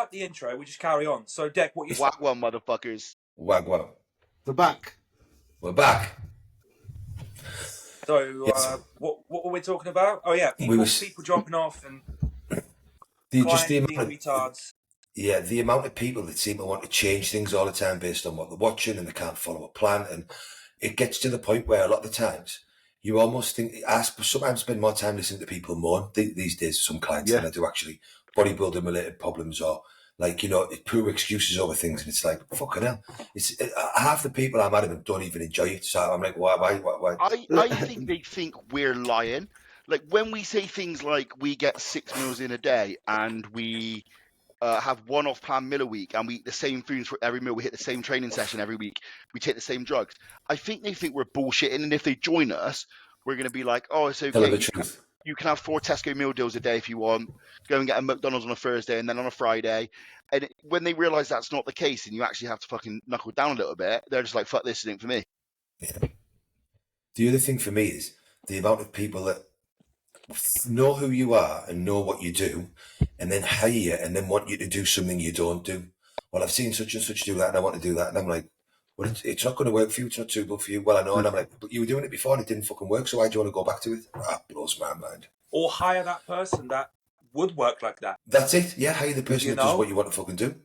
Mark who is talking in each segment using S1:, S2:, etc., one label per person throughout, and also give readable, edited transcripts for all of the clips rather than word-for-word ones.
S1: cut the intro. We just carry on. So, Deck, what you say?
S2: Whack one, motherfuckers.
S3: Wagwan.
S4: We're back.
S3: We're back.
S1: So,
S3: Yes.
S1: what were we talking about? Oh yeah, people dropping off and clients being retards.
S3: Yeah, the amount of people that seem to want to change things all the time based on what they're watching, and they can't follow a plan, and it gets to the point where a lot of the times you almost think, I sometimes spend more time listening to people moan these days, some clients, than I do actually bodybuilding related problems, or like, you know, poor excuses over things, and it's like, fucking hell. It's half the people I'm at don't even enjoy it, so I'm like, why?
S2: I think they think we're lying. Like when we say things like we get 6 meals in a day and we have one off-plan meal a week and we eat the same foods for every meal, we hit the same training session every week, we take the same drugs. I think they think we're bullshitting, and if they join us, we're going to be like, oh, it's okay.
S3: Tell them the truth.
S2: You can have 4 Tesco meal deals a day if you want. Go and get a McDonald's on a Thursday and then on a Friday. And when they realise that's not the case and you actually have to fucking knuckle down a little bit, they're just like, fuck this, it ain't for me.
S3: Yeah. The other thing for me is the amount of people that know who you are and know what you do, and then hire you and then want you to do something you don't do. Well, I've seen such and such do that and I want to do that. And I'm like, well, it's not going to work for you. It's not suitable for you. Well, I know. And I'm like, but you were doing it before and it didn't fucking work. So why do you want to go back to it? That blows my mind.
S1: Or hire that person that would work like that.
S3: That's it. Yeah, hire the person that does what you want to fucking do.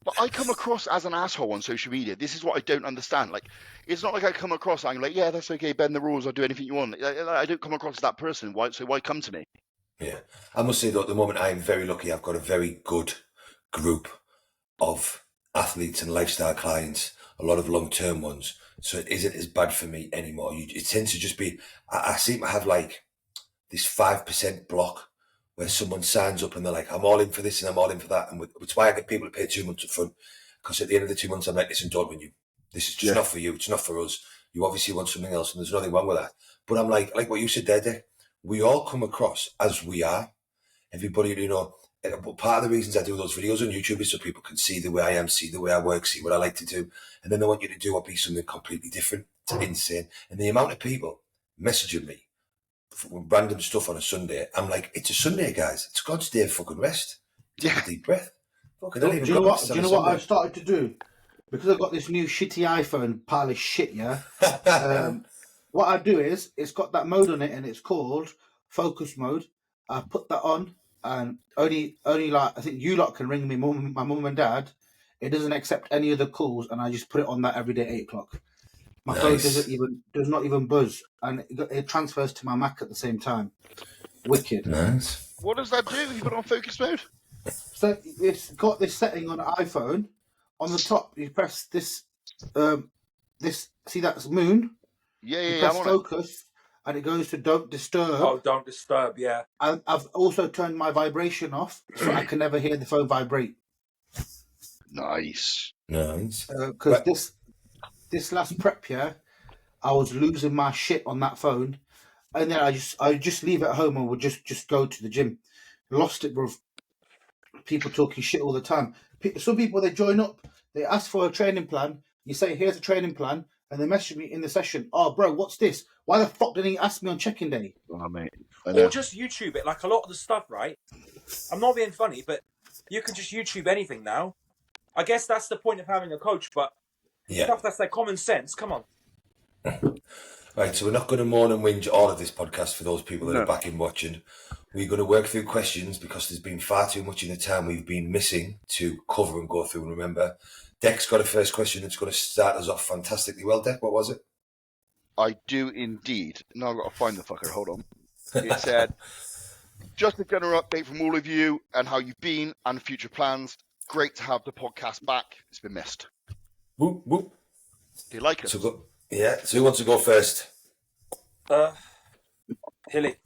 S2: But I come across as an asshole on social media. This is what I don't understand. Like, it's not like I come across, I'm like, yeah, that's okay, bend the rules, I'll do anything you want. I don't come across as that person. So why come to me?
S3: Yeah. I must say, though, at the moment, I am very lucky. I've got a very good group of athletes and lifestyle clients, a lot of long-term ones. So it isn't as bad for me anymore. It tends to just be, I seem to have like this 5% block where someone signs up and they're like, I'm all in for this and I'm all in for that. And it's why I get people to pay 2 months up front. Because at the end of the 2 months, I'm like, listen, don't renew. This is just not for you. It's not for us. You obviously want something else, and there's nothing wrong with that. But I'm like what you said there, Dick, we all come across as we are. Everybody, you know, part of the reasons I do those videos on YouTube is so people can see the way I am, see the way I work, see what I like to do. And then they want you to do or be something completely different. It's insane. And the amount of people messaging me for random stuff on a Sunday, I'm like, it's a Sunday, guys. It's God's day of fucking rest. Take a deep breath. Fucking
S4: Do you know what I've started to do? Because I've got this new shitty iPhone pile of shit, yeah? What I do is, it's got that mode on it and it's called focus mode. I put that on and only like, I think you lot can ring me, my mum and dad. It doesn't accept any other calls, and I just put it on that every day at 8 o'clock. My phone does not even buzz, and it transfers to my Mac at the same time. Wicked.
S3: Nice.
S2: What does that do? You put it on focus mode?
S4: So it's got this setting on an iPhone. On the top, you press this. See that's moon.
S2: Yeah.
S4: You press focus, and it goes to don't disturb.
S1: Oh, don't disturb. Yeah.
S4: And I've also turned my vibration off, so I can never hear the phone vibrate.
S2: Nice.
S4: Because this last prep year, I was losing my shit on that phone, and then I just leave it at home and would just go to the gym. Lost it, bro. People talking shit all the time. Some people, they join up, they ask for a training plan. You say, here's a training plan, and they message me in the session. Oh, bro, what's this? Why the fuck didn't he ask me on check-in day?
S2: Oh, mate.
S1: Or just YouTube it. Like a lot of the stuff, right? I'm not being funny, but you can just YouTube anything now. I guess that's the point of having a coach, but stuff that's like common sense. Come on.
S3: Right, so we're not going to moan and whinge all of this podcast for those people that are back in watching. We're going to work through questions because there's been far too much in the time we've been missing to cover and go through and remember. Deck's got a first question that's going to start us off fantastically well. Deck, what was it?
S2: I do indeed. Now I've got to find the fucker. Hold on. It said, just a general update from all of you and how you've been and future plans. Great to have the podcast back. It's been missed.
S3: Whoop, whoop.
S2: Do you like it?
S3: So who wants to go first?
S1: Hilly.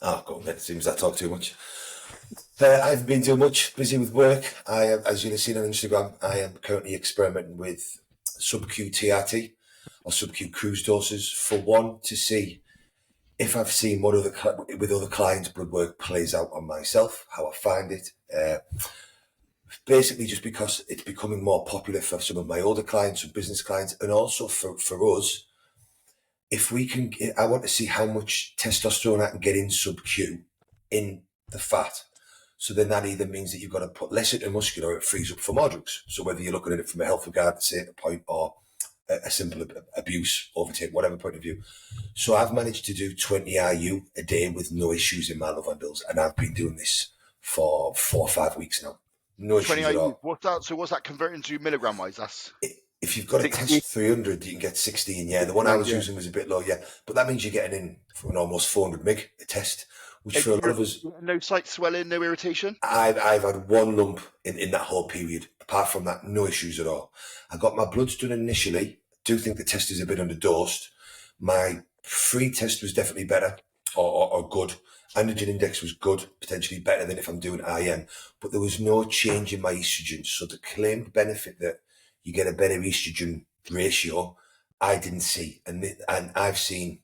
S3: Oh, go on, it seems I talk too much. I haven't been too much, busy with work. I am, as you've seen on Instagram, I am currently experimenting with sub-Q TRT or sub-Q cruise doses for one, to see if I've seen what with other clients' blood work plays out on myself, how I find it. Basically just because it's becoming more popular for some of my older clients, some business clients, and also for us. If we can, I want to see how much testosterone I can get in sub-Q in the fat. So then that either means that you've got to put less into muscular or it frees up for more drugs. So whether you're looking at it from a health regard point or a simple abuse, overtake, whatever point of view. So I've managed to do 20 IU a day with no issues in my love handles. And I've been doing this for 4 or 5 weeks now. No issues
S2: 20
S3: at
S2: IU.
S3: all.
S2: What's that converting to milligram wise? That's
S3: if you've got a
S2: 60.
S3: test 300, you can get 16. Yeah, the one I was using was a bit low. Yeah, but that means you're getting in for an almost 400 mg a test, which for a lot of us,
S2: no site swelling, no irritation.
S3: I've had one lump in that whole period. Apart from that, no issues at all. I got my bloods done initially. I do think the test is a bit underdosed. My free test was definitely better or good. Androgen index was good, potentially better than if I'm doing IM, but there was no change in my estrogen. So the claimed benefit that you get a better estrogen ratio, I didn't see. And I've seen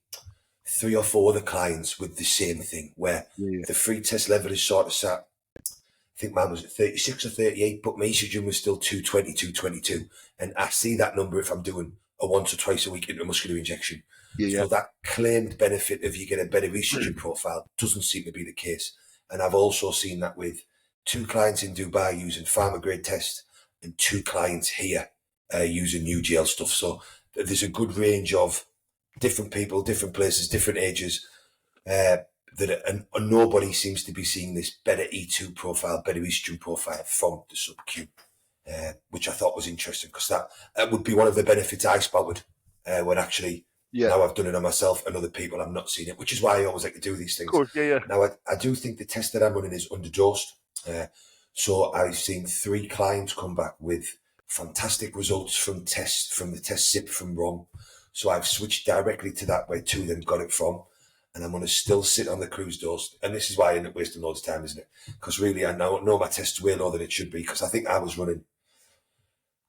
S3: 3 or 4 other clients with the same thing, where the free test level is sort of sat, I think mine was at 36 or 38, but my estrogen was still 220, 222. And I see that number if I'm doing a once or twice a week intramuscular injection. So that claimed benefit of you get a better estrogen profile doesn't seem to be the case. And I've also seen that with 2 clients in Dubai using pharma grade test and 2 clients here using new gel stuff. So there's a good range of different people, different places, different ages, and nobody seems to be seeing this better E2 profile, better estrogen profile from the sub-Q, which I thought was interesting, because that would be one of the benefits I spouted when actually now I've done it on myself and other people, I'm not seeing it, which is why I always like to do these things.
S2: Of course,
S3: Now, I do think the test that I'm running is underdosed. So I've seen 3 clients come back with fantastic results from the test SIP from ROM. So I've switched directly to that where 2 of them got it from. And I'm going to still sit on the cruise dose. And this is why I end up wasting loads of time, isn't it? Because really, I know my test's way lower than it should be. Because I think I was running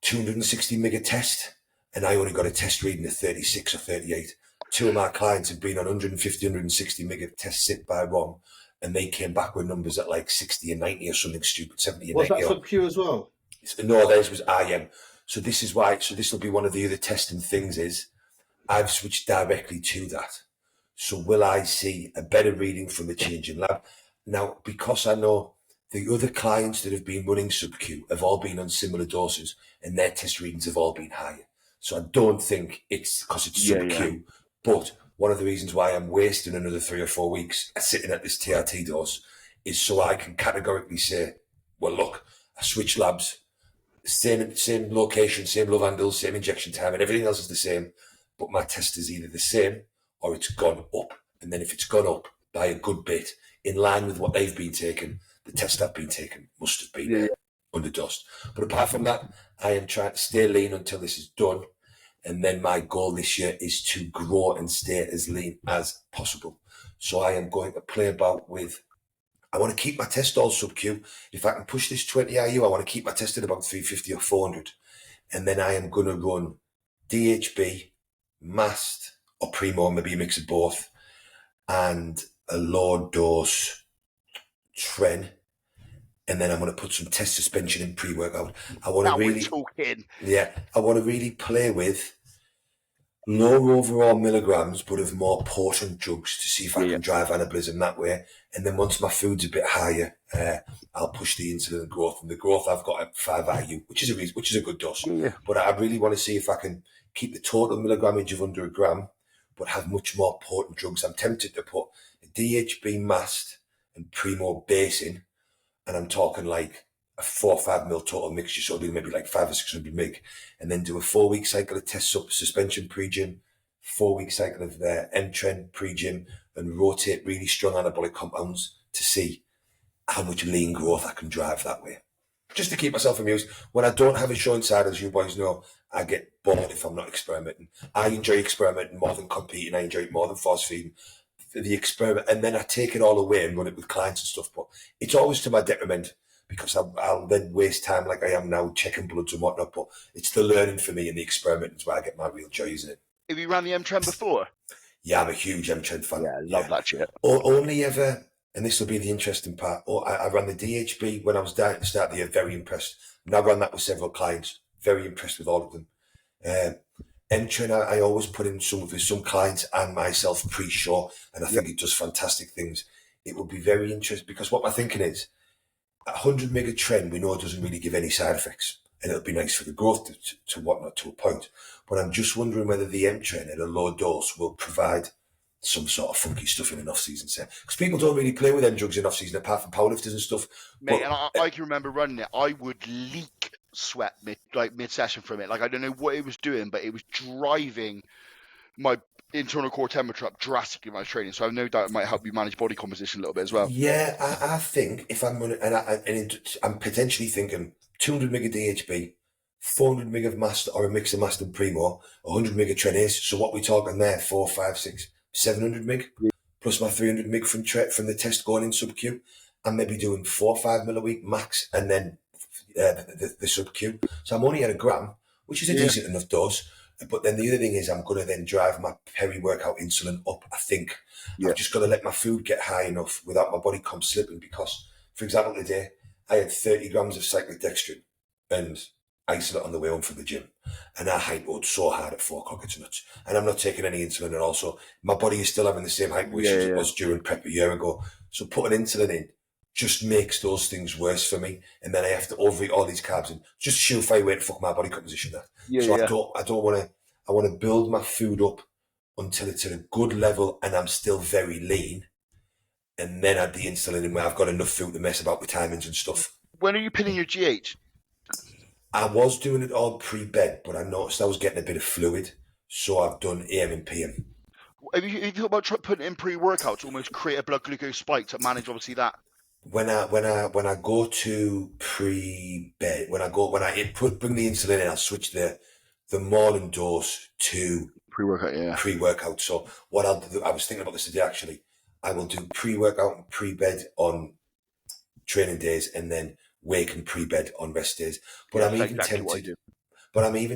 S3: 260 mg a test, and I only got a test reading of 36 or 38. 2 of my clients have been on 150, 160 mg a test sit by ROM, and they came back with numbers at like 60 and 90 or something stupid, 70 and 90.
S4: Was that sub-Q as well?
S3: No, theirs was IM. So this is why. So this will be one of the other testing things is I've switched directly to that. So will I see a better reading from the change in lab? Now, because I know the other clients that have been running sub-Q have all been on similar doses and their test readings have all been higher. So I don't think it's because it's sub-Q. But one of the reasons why I'm wasting another 3 or 4 weeks sitting at this TRT dose is so I can categorically say, well, look, I switched labs, same location, same love handles, same injection time, and everything else is the same. But my test is either the same or it's gone up. And then if it's gone up by a good bit, in line with what they've been taking, the test I've been taking must have been underdosed. But apart from that, I am trying to stay lean until this is done. And then my goal this year is to grow and stay as lean as possible. So I am going to play about with, I want to keep my test all sub-Q. If I can push this 20 IU, I want to keep my test at about 350 or 400. And then I am going to run DHB, MAST, or Primo, maybe a mix of both, and a low dose Tren. And then I'm going to put some test suspension in pre-workout. I want to really play with lower overall milligrams, but of more potent drugs to see if I can drive anabolism that way. And then once my food's a bit higher, I'll push the insulin growth. And the growth I've got at 5 IU, which is a good dose. But I really want to see if I can keep the total milligrammage of under a gram, but have much more potent drugs. I'm tempted to put a DHB MAST and Primo base in, and I'm talking like a 4 or 5 mil total mixture, so it'll be maybe like 500 or 600 mg, and then do a 4-week cycle of test suspension pre-gym, 4-week cycle of M-Tren pre-gym, and rotate really strong anabolic compounds to see how much lean growth I can drive that way. Just to keep myself amused. When I don't have a show inside, as you boys know, I get bored if I'm not experimenting. I enjoy experimenting more than competing. I enjoy it more than force feeding. The experiment, and then I take it all away and run it with clients and stuff. But it's always to my detriment, because I'll then waste time like I am now checking bloods and whatnot. But it's the learning for me, and the experiment is where I get my real joy, isn't it?
S2: Have you ran the M-Tren before?
S3: Yeah, I'm a huge M-Tren fan.
S2: Yeah, I love that shit.
S3: Only ever, and this will be the interesting part, I ran the DHB when I was down at the start of the year, very impressed. And I ran that with several clients, very impressed with all of them. M-Tren, I always put in with some clients and myself pre-show, and I think it does fantastic things. It would be very interesting, because what my thinking is, 100 mg of tren we know doesn't really give any side effects, and it'll be nice for the growth to whatnot to a point. But I'm just wondering whether the M-tren at a low dose will provide some sort of funky stuff in an off-season set, because people don't really play with them drugs in off-season apart from powerlifters and stuff.
S2: Mate,
S3: but,
S2: and I can remember running it. I would leak sweat mid-session from it. Like, I don't know what it was doing, but it was driving my internal core temperature up drastically when I was training. So I have no doubt it might help you manage body composition a little bit as well.
S3: Yeah, I think if I'm running, I'm potentially thinking 200 mg of DHB, 400 mg of Master or a mix of Master and Primo, 100 mg of Trenace. So what we're talking there, 4, 5, 6, 700 mg, plus my 300 mg from the test going in sub-Q. I'm maybe doing 4 or 5 mil a week max, and then the sub-Q. So I'm only at a gram, which is a decent enough dose. But then the other thing is I'm going to then drive my peri-workout insulin up, I think. I've just got to let my food get high enough without my body comp slipping, because, for example, today I had 30 grams of cyclodextrin and isolate on the way home from the gym. And I hypoed so hard at 4 o'clock, it's nuts. And I'm not taking any insulin at all. So my body is still having the same hypo issues it was during prep a year ago. So putting insulin in just makes those things worse for me, and then I have to overeat all these carbs and just surefire way to fuck my body composition that. I don't want to. I want to build my food up until it's at a good level and I'm still very lean, and then add the insulin in where I've got enough food to mess about with timings and stuff.
S2: When are you pinning your GH?
S3: I was doing it all pre-bed, but I noticed I was getting a bit of fluid, so I've done AM and PM.
S2: Have you thought about putting in pre-workout to almost create a blood glucose spike to manage obviously that?
S3: When I go to pre-bed, when I bring the insulin in, I'll switch the morning dose to pre-workout. So what I'll do, I was thinking about this today actually, I will do pre-workout and pre-bed on training days, and then wake and pre-bed on rest days. But I'm even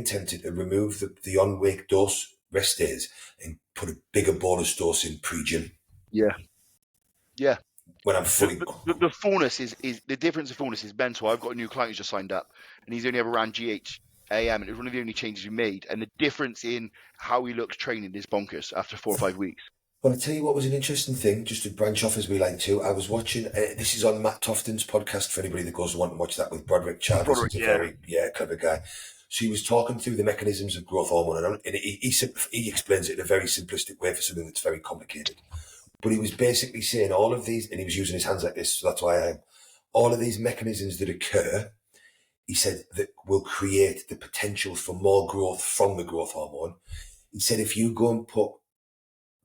S3: tempted to remove the on-wake dose rest days and put a bigger bolus dose in pre-gym.
S2: Yeah.
S3: When I'm fully...
S2: The fullness is the difference of fullness is mental. I've got a new client who's just signed up, and he's only ever ran GH AM, and it was one of the only changes we made. And the difference in how he looks training is bonkers after 4 or 5 weeks.
S3: Well, I'll tell you what was an interesting thing, just to branch off as we like to. I was watching, this is on Matt Tofton's podcast for anybody that goes to want to watch that, with Broderick Chavez. He's a very clever guy. So he was talking through the mechanisms of growth hormone, and he explains it in a very simplistic way for something that's very complicated. But he was basically saying all of these, and he was using his hands like this, so that's why I am. All of these mechanisms that occur, he said, that will create the potential for more growth from the growth hormone. He said if you go and put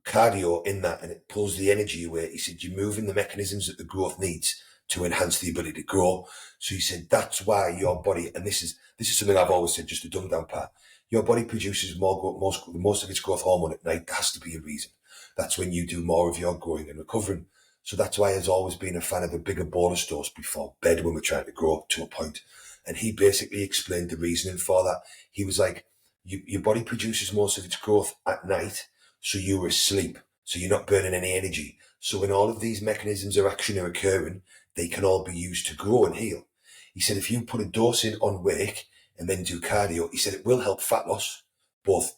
S3: cardio in that and it pulls the energy away, he said you're moving the mechanisms that the growth needs to enhance the ability to grow. So he said that's why your body, and this is something I've always said, just a dumb down part, your body produces most of its growth hormone at night. There has to be a reason. That's when you do more of your growing and recovering. So that's why I've always been a fan of a bigger bolus dose before bed when we're trying to grow to a point. And he basically explained the reasoning for that. He was like, your body produces most of its growth at night, so you're asleep, so you're not burning any energy. So when all of these mechanisms are actually occurring, they can all be used to grow and heal. He said if you put a dose in on wake and then do cardio, he said it will help fat loss, both,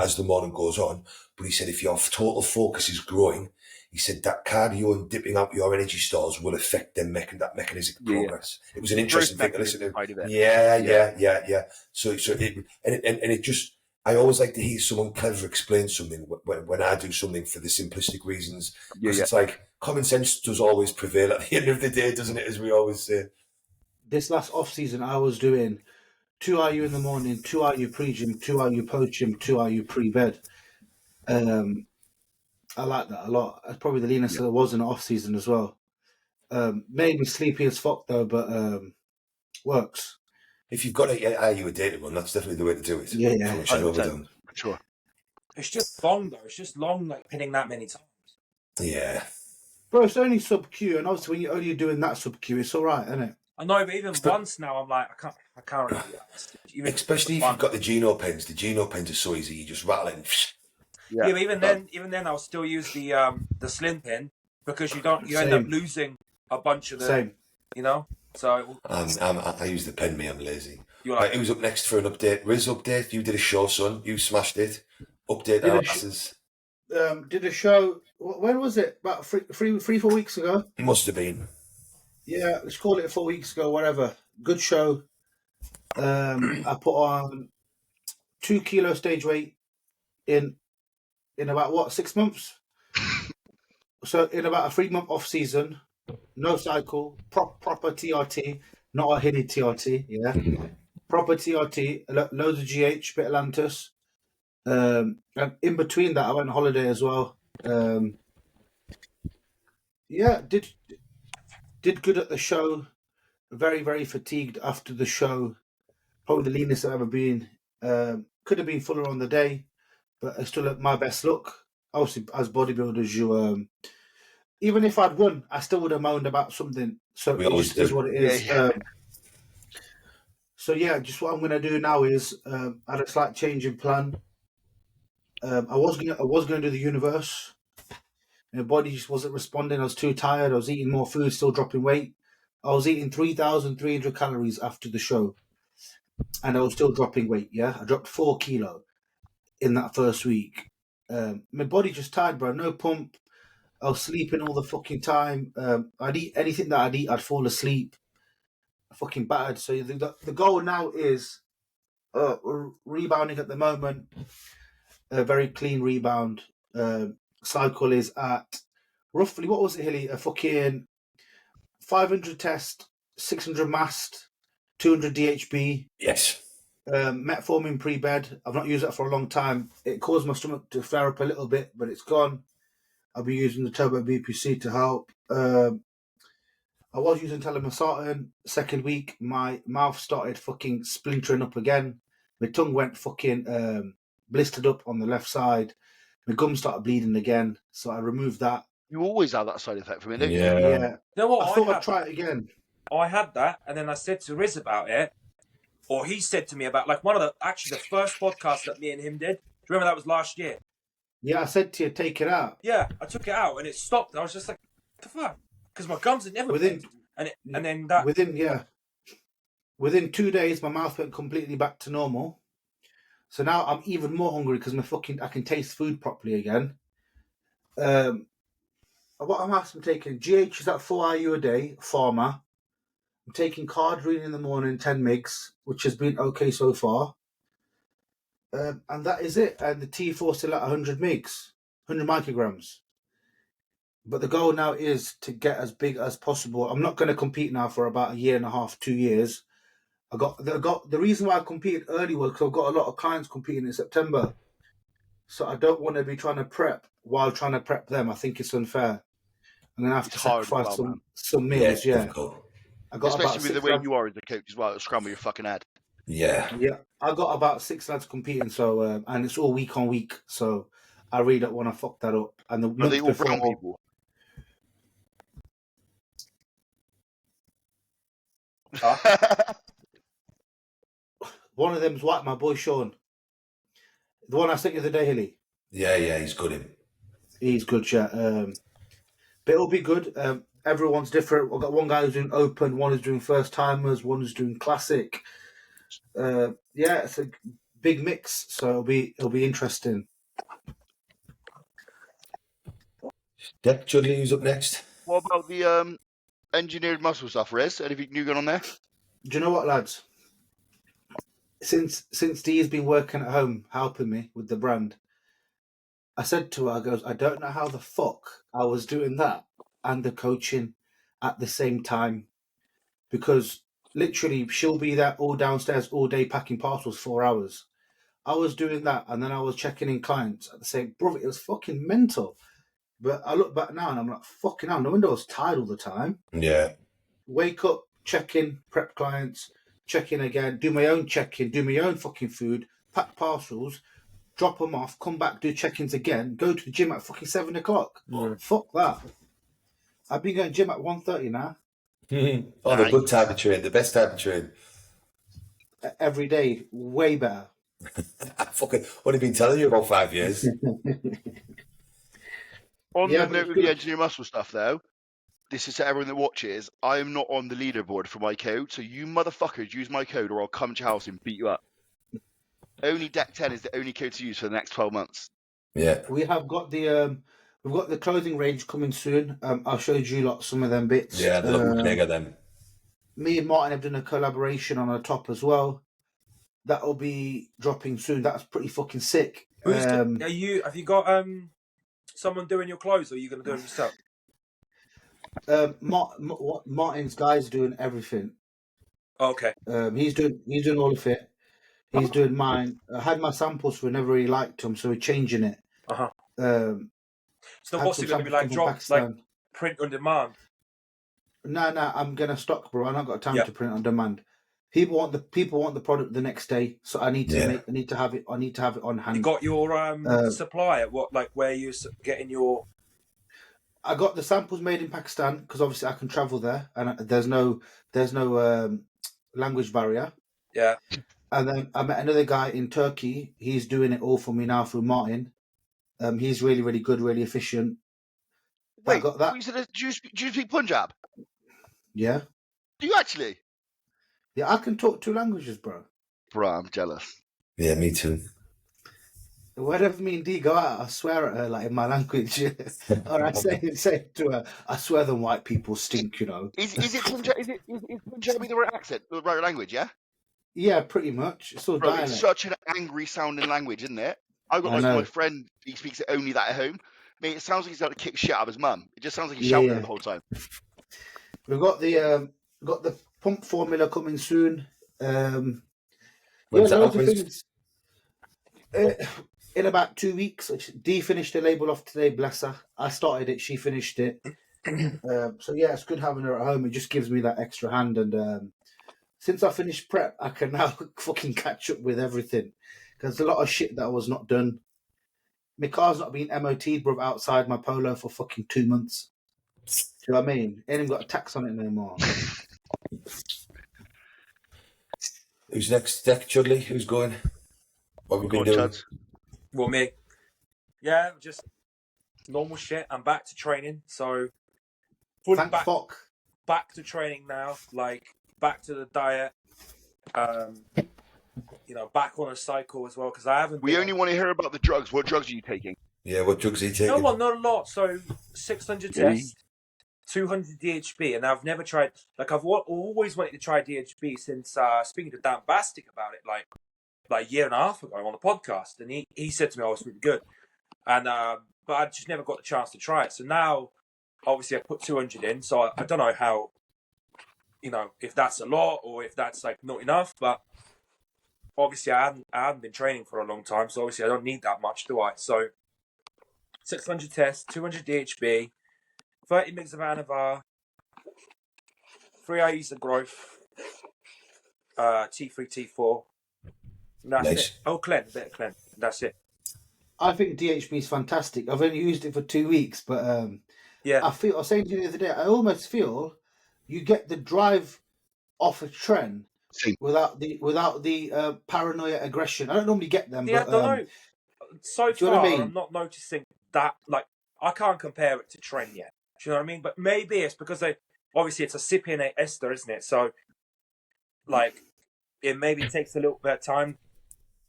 S3: as the morning goes on. But he said if your total focus is growing, he said that cardio and dipping out your energy stores will affect that mechanistic progress. It was an interesting thing to listen to. Yeah. So it just, I always like to hear someone clever explain something when I do something for the simplistic reasons. Because it's like common sense does always prevail at the end of the day, doesn't it? As we always say.
S4: This last off season, I was doing 2 RU in the morning, 2 RU pre-gym, 2 RU post-gym, 2 RU pre-bed. I like that a lot. That's probably the leanest that was in the off season as well. Made me sleepy as fuck though, but works.
S3: If you've got a data run, that's definitely the way to do it.
S4: Yeah.
S2: Sure.
S1: It's just long though. It's just long, like pinning that many times.
S3: Yeah.
S4: Bro, it's only sub-Q, and obviously when you're only doing that sub-Q, it's all right, isn't it?
S1: I know, but even once now, I'm like, I can't really do that.
S3: Especially if you've got the Geno pens. The Geno pens are so easy. You just rattle it and...
S1: Yeah, but even then, I'll still use the slim pin, because you end up losing a bunch of them. Same. So
S3: I use the pen. I'm lazy. Right, who's up next for an update? Riz update. You did a show, son. You smashed it. Update our asses.
S4: Did a show. When was it? About 3-4 weeks ago.
S3: It must have been.
S4: Yeah, let's call it 4 weeks ago, whatever. Good show. I put on 2 kilo stage weight in about what, 6 months? So in about a 3-month off season, no cycle, proper TRT, not a hilly TRT, yeah. Proper TRT, loads of GH, bit of Lantus. And in between that, I went on holiday as well. Yeah, did good at the show. Very, very fatigued after the show. Probably the leanest I've ever been. Could have been fuller on the day, but I still at my best look. Obviously, as bodybuilders, you even if I'd won, I still would have moaned about something. So
S3: We
S4: it
S3: always
S4: just is
S3: do.
S4: what it is.
S2: Yeah.
S4: So yeah, just what I'm going to do now is I had a slight change in plan. I was gonna do the universe. My body just wasn't responding. I was too tired. I was eating more food, still dropping weight. I was eating 3,300 calories after the show, and I was still dropping weight. Yeah, I dropped 4 kilo in that first week. My body just tired, bro. No pump. I was sleeping all the fucking time. I'd eat anything that I'd eat, I'd fall asleep. Fucking battered. So the goal now is rebounding at the moment. A very clean rebound. Cycle is at roughly, what was it, Hilly? A fucking 500 test, 600 mast, 200 DHB.
S3: Yes.
S4: Metformin pre-bed. I've not used that for a long time. It caused my stomach to flare up a little bit, but it's gone. I'll be using the Turbo BPC to help. I was using telmisartan. Second week, my mouth started fucking splintering up again. My tongue went fucking blistered up on the left side. My gum started bleeding again, so I removed that.
S2: You always have that side effect from it, don't you?
S3: Yeah.
S4: Yeah.
S1: You know what?
S4: I thought I'd try it again.
S1: I had that, and then I said to Riz about it, or he said to me about, like, the first podcast that me and him did. Do you remember that was last year?
S4: Yeah, I said to you, take it out.
S1: Yeah, I took it out, and it stopped. I was just like, what the fuck? Because my gums had never
S4: Within-
S1: been. And then that...
S4: Within 2 days, my mouth went completely back to normal. So now I'm even more hungry because I can taste food properly again. What I'm taking, GH is at 4 IU a day, Pharma. I'm taking Cardrine in the morning, 10 mgs, which has been okay so far. And that is it. And the T4 still at 100 mgs, 100 micrograms. But the goal now is to get as big as possible. I'm not going to compete now for about 1.5 years, 2 years. The reason why I competed early was because I've got a lot of clients competing in September. So I don't want to be trying to prep while trying to prep them. I think it's unfair. I'm going to have to sacrifice some meals. Yeah.
S3: Difficult.
S2: Especially with the way you are as a coach as well, it'll scramble your fucking head.
S3: Yeah.
S4: Yeah. I got about 6 lads competing, so and it's all week on week. So I really don't want to fuck that up. And the
S2: Are they all
S4: month
S2: brown
S4: before,
S2: people?
S4: one of them's white, my boy Sean. The one I sent you the day, Hilly.
S3: Yeah, he's good him.
S4: He's good, yeah. But it'll be good. Everyone's different. I've got one guy who's doing open, one who's doing first timers, one who's doing classic. Yeah, it's a big mix, so it'll be interesting.
S3: Deck Chudley, who's up next?
S2: What about the engineered muscle stuff, Riz? Anything new going on there?
S4: Do you know what, lads? Since Dee's been working at home helping me with the brand, I said to her, I goes, I don't know how the fuck I was doing that and the coaching at the same time, because literally she'll be there all downstairs all day packing parcels 4 hours. I was doing that and then I was checking in clients at the same. Brother, it was fucking mental. But I look back now and I'm like, fucking hell, no wonder I was tired all the time.
S3: Yeah.
S4: Wake up, check in, prep clients, check in again, do my own check-in, do my own fucking food, pack parcels, drop them off, come back, do check-ins again, go to the gym at fucking 7 o'clock. Fuck that. I've been going to gym at 1:30 now.
S3: Oh, the good time to train, the best time to train.
S4: Every day, way better.
S3: Fucking, what have I been telling you about 5 years?
S2: On
S4: Yeah,
S2: the
S4: but
S2: note
S4: it's
S2: of the
S4: good.
S2: engineered muscle stuff, though, this is to everyone that watches. I am not on the leaderboard for my code, so you motherfuckers use my code or I'll come to your house and beat you up. Only Deck 10 is the only code to use for the next 12 months.
S3: Yeah.
S4: We have got the We've got the clothing range coming soon. I'll show you lot some of them bits.
S3: Yeah, they look mega them.
S4: Me and Martin have done a collaboration on a top as well. That'll be dropping soon. That's pretty fucking sick.
S1: Have you got someone doing your clothes, or are you going to do it yourself?
S4: Martin's guy's doing everything.
S1: Okay.
S4: He's doing all of it. He's doing mine. I had my samples for never really liked them, so we're changing it.
S1: So what's it going to be like? Drop like print on demand?
S4: No, I'm gonna stock, bro. I not got time to print on demand. People want the product the next day, so I need to have it on hand.
S1: You got your supply at what, like where you getting your?
S4: I got the samples made in Pakistan because obviously I can travel there, and there's no language barrier.
S1: Yeah.
S4: And then I met another guy in Turkey. He's doing it all for me now through Martin. He's really, really good, really efficient.
S2: Wait,
S4: got that.
S2: Do you speak Punjab?
S4: Yeah.
S2: Do you actually?
S4: Yeah, I can talk 2 languages, bro.
S2: Bro, I'm jealous.
S3: Yeah, me too.
S4: Whenever me and Dee go out, I swear at her like in my language, or I say to her, "I swear them white people stink," you know.
S2: Is it Punjabi? Is Punjabi the right accent, the right language? Yeah.
S4: Yeah, pretty much. It's all dialect.
S2: It's such an angry sounding language, isn't it? I've got my friend. He speaks only that at home. Mate, it sounds like he's got to kick shit out of his mum. It just sounds like he's shouting the whole time.
S4: We've got the pump formula coming soon.
S3: When's
S4: loads of things. In about 2 weeks. Dee finished the label off today, bless her. I started it, she finished it. So yeah, it's good having her at home. It just gives me that extra hand, and since I finished prep, I can now fucking catch up with everything. Because there's a lot of shit that was not done. My car's not been MOT'd, bro, outside my Polo for fucking 2 months. Do you know what I mean? Ain't even got a tax on it no more.
S3: Who's next? Deck Chudley? Who's going? What have we been doing?
S1: Well, me. Yeah, just normal shit. I'm back to training, so back to training now. Like back to the diet. Back on a cycle as well because I haven't.
S2: We only want to hear about the drugs. What drugs are you taking?
S3: Yeah, what drugs are you taking?
S1: No, well, not a lot. So 600 tests, 200 DHB, and I've never tried. Like I've always wanted to try DHB since speaking to Dan Bastic about it, like a year and a half ago on the podcast, and he said to me, "Oh, it's really good," and but I just never got the chance to try it. So now, obviously, I put 200 in. So I don't know how, if that's a lot or if that's like not enough, but. Obviously, I hadn't been training for a long time, so obviously I don't need that much, do I? So, 600 tests, 200 DHB, 30 mg of Anavar, 3 IUs of growth, T3, T4. And that's it. Oh, Clen, a bit of Clen. That's it.
S4: I think DHB is fantastic. I've only used it for 2 weeks, but I was saying to you the other day, I almost feel you get the drive off a trend. Without the paranoia aggression. I don't normally get them.
S1: Yeah,
S4: but,
S1: I don't know. So far, I'm not noticing that. Like, I can't compare it to Tren yet. Do you know what I mean? But maybe it's because obviously it's a cypionate ester, isn't it? So, like, it maybe takes a little bit of time.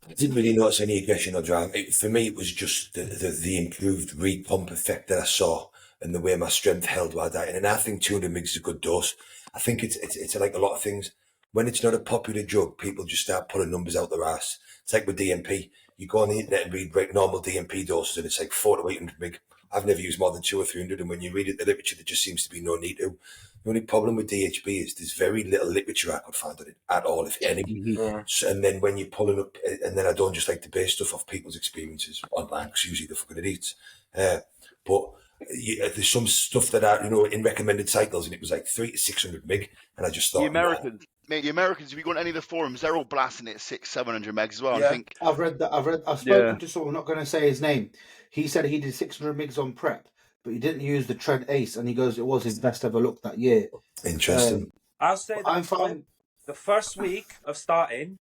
S3: I didn't really notice any aggression or drive. For me, it was just the improved repump effect that I saw and the way my strength held while dieting. And I think 200 mg is a good dose. I think it's like a lot of things. When it's not a popular drug, people just start pulling numbers out their ass. It's like with DMP. You go on the internet and read normal DMP doses and it's like 400 to 800 mg. I've never used more than 200 or 300, and when you read it, the literature, there just seems to be no need to. The only problem with DHB is there's very little literature I could find on it at all, if any. So, and then when you're pulling up, and then I don't just like to base stuff off people's experiences online, because usually they're fucking idiots. But there's some stuff that are, in recommended cycles, and it was like 300 to 600 mg, and I just thought,
S2: the Americans, mate, the Americans, if you go on any of the forums, they're all blasting it at 600-700 megs as well.
S4: Yeah.
S2: I think
S4: I've spoken to someone, I'm not going to say his name. He said he did 600 mgs on prep, but he didn't use the Trend Ace, and he goes, it was his best ever look that year.
S3: Interesting.
S1: I'll say that
S4: I'm fine.
S1: The first week of starting,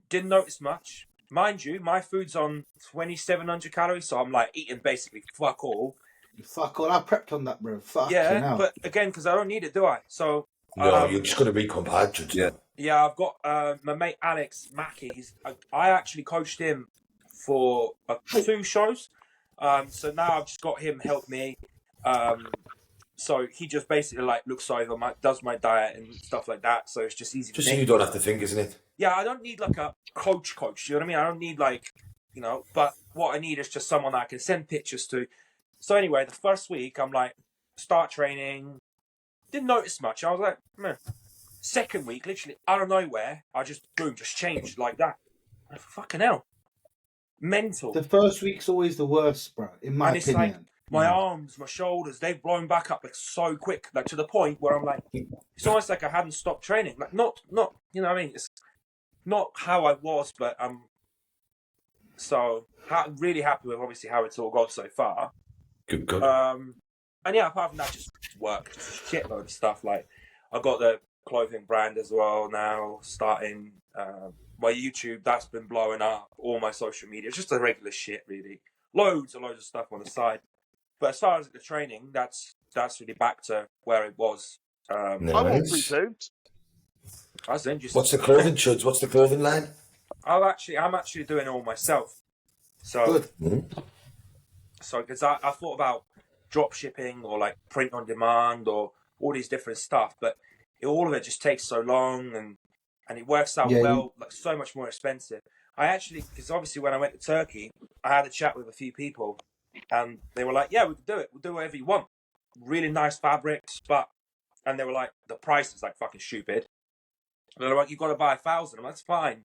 S1: didn't notice much. Mind you, my food's on 2,700 calories, so I'm like eating basically fuck all.
S4: Fuck all, I prepped on that, bro. Fuck
S1: but again, because I don't need it, do I? So
S3: no, you're just going to recomp hydrogen.
S1: Yeah, I've got my mate Alex Mackey. I actually coached him for 2 shows, So now I've just got him help me. So he just basically like looks over does my diet and stuff like that. So it's just easy for
S3: Just so
S1: me.
S3: you don't have to think, isn't it?
S1: Yeah, I don't need like a coach. You know what I mean? I don't need like, you know, but what I need is just someone that I can send pictures to. So anyway, the first week I'm like, start training. Didn't notice much. I was like, meh. Second week, literally out of nowhere, I just changed like that. Like, fucking hell. Mental.
S4: The first week's always the worst, bro, in my
S1: And it's
S4: opinion.
S1: like my arms, my shoulders, they've blown back up like so quick, like to the point where I'm like, it's almost like I hadn't stopped training. Like not, you know what I mean? It's not how I was, but really happy with obviously how it's all gone so far.
S3: Good.
S1: And yeah, apart from that, just work, just a shitload of stuff. Like I've got the clothing brand as well now, starting my YouTube, that's been blowing up, all my social media, it's just the regular shit really. Loads of stuff on the side. But as far as the training, that's really back to where it was.
S2: I'm on 3 pounds.
S1: That's interesting.
S3: What's the clothing, Chuds? What's the clothing line?
S1: I'm actually doing it all myself. So
S4: Good.
S3: Mm-hmm.
S1: So because I thought about drop shipping or like print on demand or all these different stuff, but all of it just takes so long and it works out like so much more expensive. I actually, because obviously when I went to Turkey, I had a chat with a few people and they were like, yeah, we can do it. We'll do whatever you want. Really nice fabrics, and they were like, the price is like fucking stupid. And they're like, you've got to buy 1,000. I'm like, that's fine.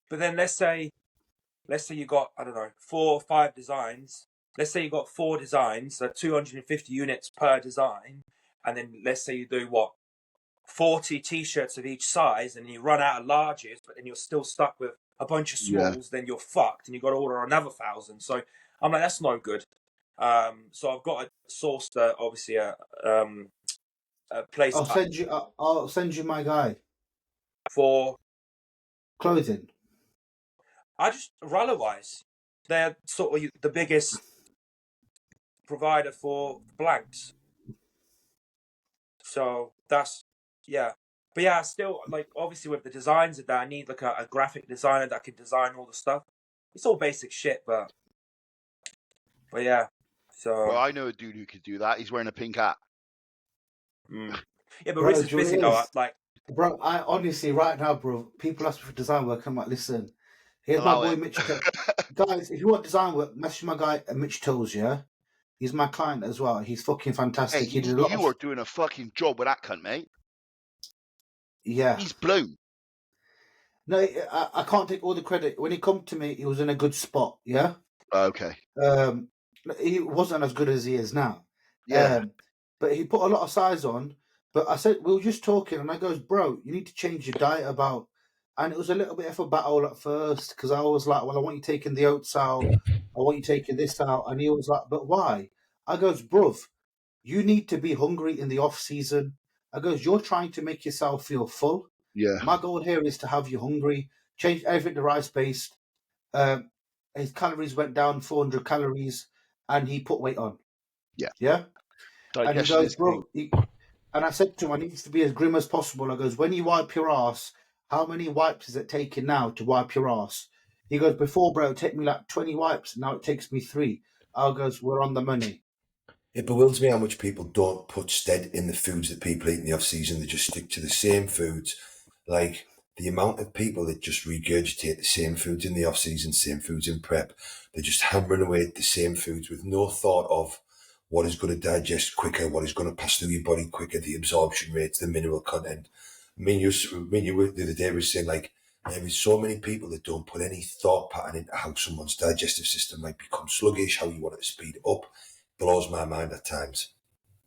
S1: But then let's say you got, I don't know, 4 or 5 designs. Let's say you got 4 designs, so 250 units per design. And then let's say you do 40 t-shirts of each size and you run out of larges, but then you're still stuck with a bunch of smalls, then you're fucked and you've got to order another 1,000. So I'm like, that's no good. So I've got to source obviously a place.
S4: I'll send you my guide
S1: for
S4: clothing.
S1: I just Rollerwise, they're sort of the biggest provider for blanks. So that's but yeah, still like obviously with the designs of that, I need like a graphic designer that can design all the stuff. It's all basic shit, but yeah. So
S2: Well, I know a dude who could do that. He's wearing a pink hat.
S1: Yeah, but Riz is busy though. Like,
S4: bro, I honestly right now, bro, people ask me for design work. I'm like, listen, here's my boy Mitch. Guys, if you want design work, message my guy Mitch Toes, yeah? He's my client as well. He's fucking fantastic.
S2: Hey, you are doing a fucking job with that cunt, mate.
S4: Yeah.
S2: He's blown.
S4: No, I can't take all the credit. When he come to me, he was in a good spot, yeah?
S2: Okay.
S4: He wasn't as good as he is now.
S2: Yeah.
S4: But he put a lot of size on. But I said, we were just talking, and I goes, bro, you need to change your diet about. And it was a little bit of a battle at first, because I was like, well, I want you taking the oats out. I want you taking this out. And he was like, but why? I goes, bruv, you need to be hungry in the off season. I goes, you're trying to make yourself feel full.
S2: Yeah.
S4: My goal here is to have you hungry. Change everything to rice-based. His calories went down 400 calories, and he put weight on.
S2: Yeah.
S4: Yeah?
S2: Digestion
S4: and he goes, bro, and I said to him, I need to be as grim as possible. I goes, when you wipe your ass, how many wipes is it taking now to wipe your ass? He goes, before, bro, it took me like 20 wipes. Now it takes me 3. I goes, we're on the money.
S3: It bewilders me how much people don't put stead in the foods that people eat in the off-season. They just stick to the same foods. Like, the amount of people that just regurgitate the same foods in the off-season, same foods in prep, they're just hammering away at the same foods with no thought of what is going to digest quicker, what is going to pass through your body quicker, the absorption rates, the mineral content. Me and you the other day were saying, like, there's so many people that don't put any thought pattern into how someone's digestive system might become sluggish, how you want it to speed up. Blows my mind at times.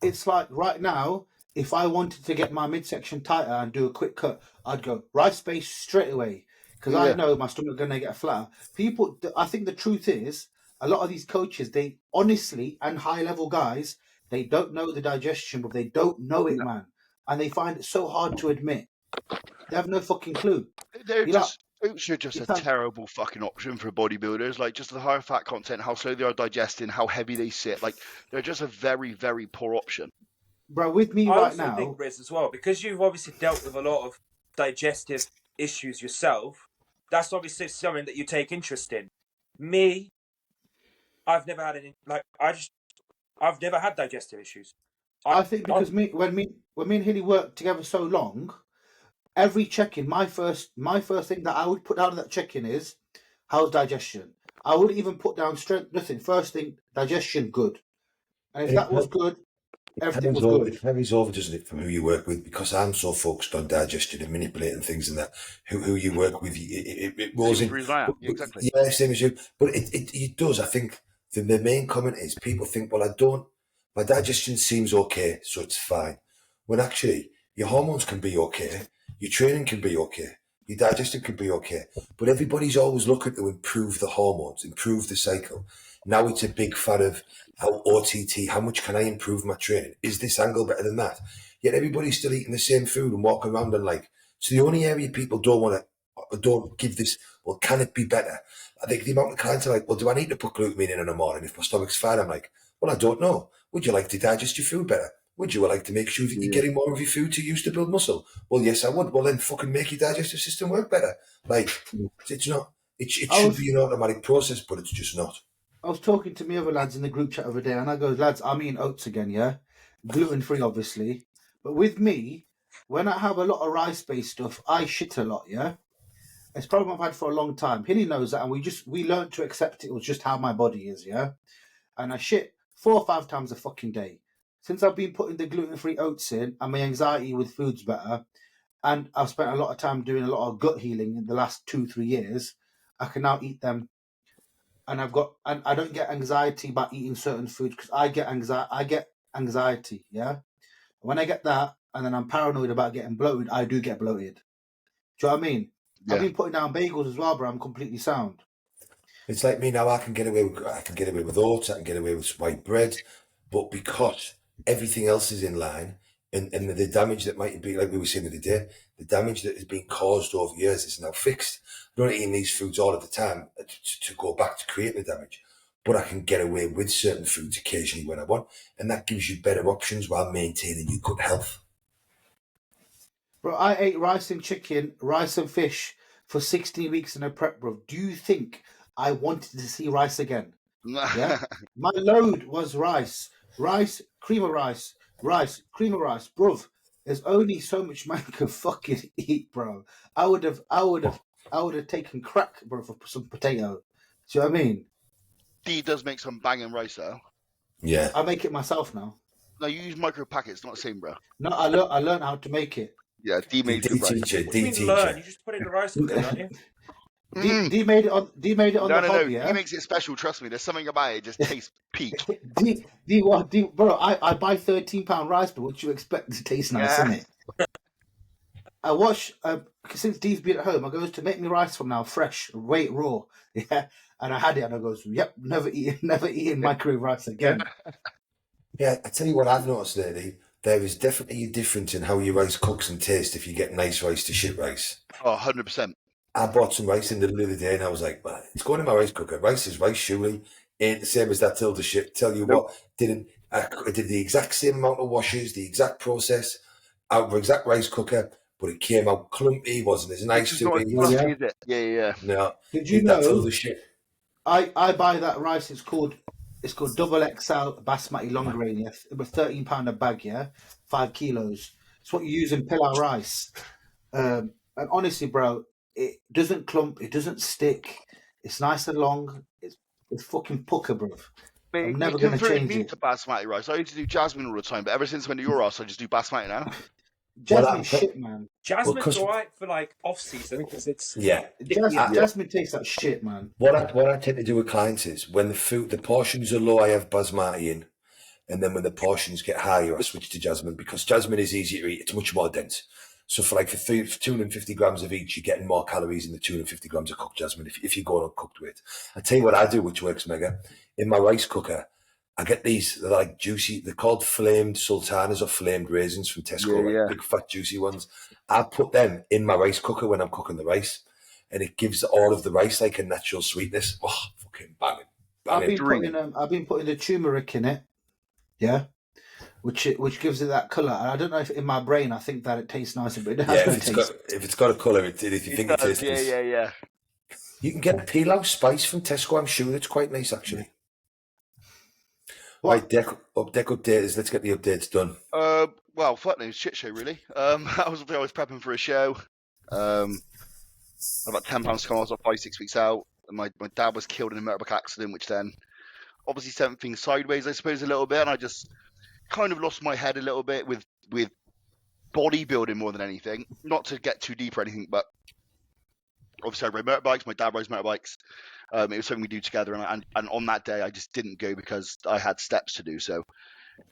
S4: It's like right now, if I wanted to get my midsection tighter and do a quick cut, I'd go rice-based straight away, because I know my stomach going to get flatter. People, I think the truth is, a lot of these coaches, they honestly, and high-level guys, they don't know the digestion, but they don't know it, man. And they find it so hard to admit. They have no fucking clue.
S2: Oats are just a terrible fucking option for bodybuilders. Like, just the higher fat content, how slow they are digesting, how heavy they sit. Like, they're just a very, very poor option.
S4: Bro, with me right now... I also
S1: think, Riz, as well, because you've obviously dealt with a lot of digestive issues yourself, that's obviously something that you take interest in. Me, I've never had any, like, I've never had digestive issues.
S4: I think because when me and Hilly worked together so long, every check-in, my first thing that I would put down in that check-in is, how's digestion? I wouldn't even put down strength, nothing. First thing, digestion, good. And if that was good, everything was good.
S3: It carries over, doesn't it, from who you work with? Because I'm so focused on digestion and manipulating things and that, who you work with, it rolls in.
S2: Exactly.
S3: Yeah, same as you. But it does. I think the main comment is people think, well, my digestion seems okay, so it's fine. When actually, your hormones can be okay, your training can be okay, your digestion can be okay. But everybody's always looking to improve the hormones, improve the cycle. Now it's a big fan of how OTT, how much can I improve my training? Is this angle better than that? Yet everybody's still eating the same food and walking around and like, so the only area people don't give this, well, can it be better? I think the amount of clients are like, well, do I need to put glutamine in the morning if my stomach's fine? I'm like, well, I don't know. Would you like to digest your food better? Would you like to make sure that you're getting more of your food to use to build muscle? Well, yes, I would. Well, then fucking make your digestive system work better. Like, it's not, it should be an automatic process, but it's just not.
S4: I was talking to my other lads in the group chat the other day, and I go, lads, I'm eating oats again, yeah? Gluten-free, obviously. But with me, when I have a lot of rice-based stuff, I shit a lot, yeah? It's a problem I've had for a long time. Hilly knows that, and we learned to accept it. It was just how my body is, yeah? And I shit 4 or 5 times a fucking day. Since I've been putting the gluten-free oats in, and my anxiety with food's better, and I've spent a lot of time doing a lot of gut healing in the last 2-3 years, I can now eat them. And I don't get anxiety about eating certain foods because I get anxiety, yeah? When I get that, and then I'm paranoid about getting bloated, I do get bloated. Do you know what I mean? Yeah. I've been putting down bagels as well, bro. I'm completely sound.
S3: It's like me now. I can get away with oats. I can get away with white bread, but because everything else is in line, and the damage that might be, like we were saying the other day, the damage that has been caused over years is now fixed. I'm not eating these foods all of the time to go back to creating the damage, but I can get away with certain foods occasionally when I want, and that gives you better options while maintaining your good health.
S4: Bro, I ate rice and chicken, rice and fish for 16 weeks in a prep, bro. Do you think I wanted to see rice again? Yeah, my load was rice, cream of rice, cream of rice, bruv. There's only so much man can fucking eat, bro. I would have taken crack, bro, for some potato. Do you know what I mean?
S2: D does make some banging rice, though.
S3: Yeah,
S4: I make it myself now.
S2: No, you use micro packets, not the same, bro.
S4: No, I learned how to make it.
S2: Yeah, D made
S3: D teacher.
S1: You just put it in the rice cooker, don't you?
S4: D made it on the hob, yeah?
S2: He makes it special, trust me. There's something about it, just tastes peak.
S4: Bro, I buy £13 rice, but what you expect to taste nice, isn't it? I watch, since D's been at home, I goes to make me rice from now, fresh, wait, raw, yeah? And I had it, and I goes, yep, never eating microwave rice again.
S3: Yeah, I tell you what I've noticed lately, there is definitely a difference in how your rice cooks and tastes if you get nice rice to shit rice.
S2: Oh, 100%.
S3: I bought some rice in the other day and I was like, man, it's going in my rice cooker. Rice is rice, surely. Ain't the same as that Tilda shit. Tell you what, I did the exact same amount of washes, the exact process, out of the exact rice cooker, but it came out clumpy, wasn't as nice to eat.
S2: Yeah.
S3: No.
S4: Did you know?
S3: Tilda shit.
S4: I buy that rice, it's called double XL basmati long grain, yeah. It was £13 a bag, yeah, 5 kilos. It's what you use in pilau rice. And honestly, bro, it doesn't clump, it doesn't stick. It's nice and long. It's fucking pucker, bro. I'm never going to change it.
S2: To basmati rice. I used to do jasmine all the time, but ever since I went to your house, I just do basmati now.
S4: Jasmine shit, man.
S1: Jasmine's alright for like off season because it's
S4: Jasmine tastes like shit, man.
S3: What I tend to do with clients is when the portions are low, I have basmati in, and then when the portions get higher, I switch to jasmine because jasmine is easier to eat. It's much more dense. So for 250 grams of each, you're getting more calories in the 250 grams of cooked jasmine if you're going uncooked with. I tell you what I do, which works mega. In my rice cooker, I get these, they're like juicy, they're called flamed sultanas or flamed raisins from Tesco, big fat juicy ones. I put them in my rice cooker when I'm cooking the rice, and it gives all of the rice like a natural sweetness. Oh, fucking banging.
S4: I've been putting the turmeric in it, yeah, which gives it that colour. And I don't know if in my brain I think that it tastes nicer, but it has no taste.
S3: If it's got a colour, if you think it tastes nice.
S2: Yeah.
S3: You can get pilau spice from Tesco, I'm sure that's quite nice actually.
S4: What?
S3: Right, deck updaters. Let's get the updates done.
S2: Well, fuck no, shit show really. I was prepping for a show. About £10 to come. I was like 5-6 weeks out. And my dad was killed in a motorbike accident, which then obviously sent things sideways, I suppose, a little bit. And I just kind of lost my head a little bit with bodybuilding more than anything. Not to get too deep or anything, but obviously I ride motorbikes. My dad rides motorbikes. It was something we do together, and on that day I just didn't go because I had steps to do. So,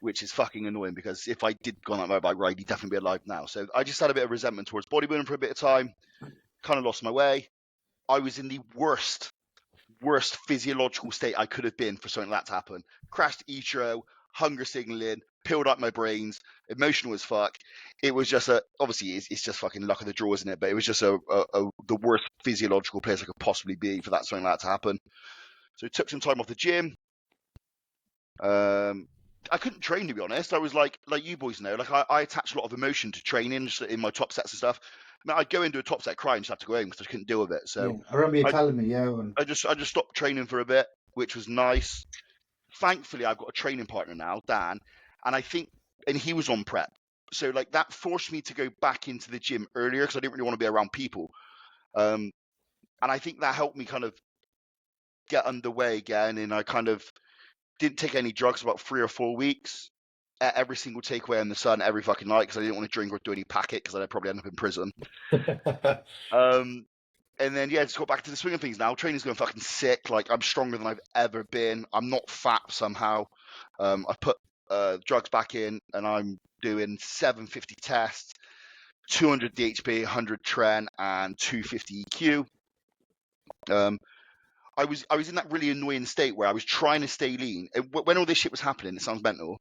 S2: which is fucking annoying because if I did go on that motorbike ride, he'd definitely be alive now. So I just had a bit of resentment towards bodybuilding for a bit of time. Kind of lost my way. I was in the worst physiological state I could have been for something like that to happen. Crashed Etro, hunger signaling, peeled up my brains, emotional as fuck. It was just obviously it's just fucking luck of the draw, isn't it? But it was just the worst physiological place I could possibly be for something like that to happen. So took some time off the gym. I couldn't train, to be honest. I was like you boys know, like I attach a lot of emotion to training just in my top sets and stuff. I mean, I'd go into a top set crying, just have to go home because I couldn't deal with it. So
S4: Yeah, I remember you telling me,
S2: I just stopped training for a bit, which was nice. Thankfully, I've got a training partner now, Dan, and he was on prep. So like that forced me to go back into the gym earlier because I didn't really want to be around people. And I think that helped me kind of get underway again. And I kind of didn't take any drugs for about 3 or 4 weeks. Every single takeaway in the sun every fucking night because I didn't want to drink or do any packet because I'd probably end up in prison. And then, just got back to the swing of things now. Training's going fucking sick. Like, I'm stronger than I've ever been. I'm not fat somehow. I put drugs back in, and I'm doing 750 tests, 200 DHB, 100 tren, and 250 EQ. I was in that really annoying state where I was trying to stay lean. And when all this shit was happening, it sounds mental.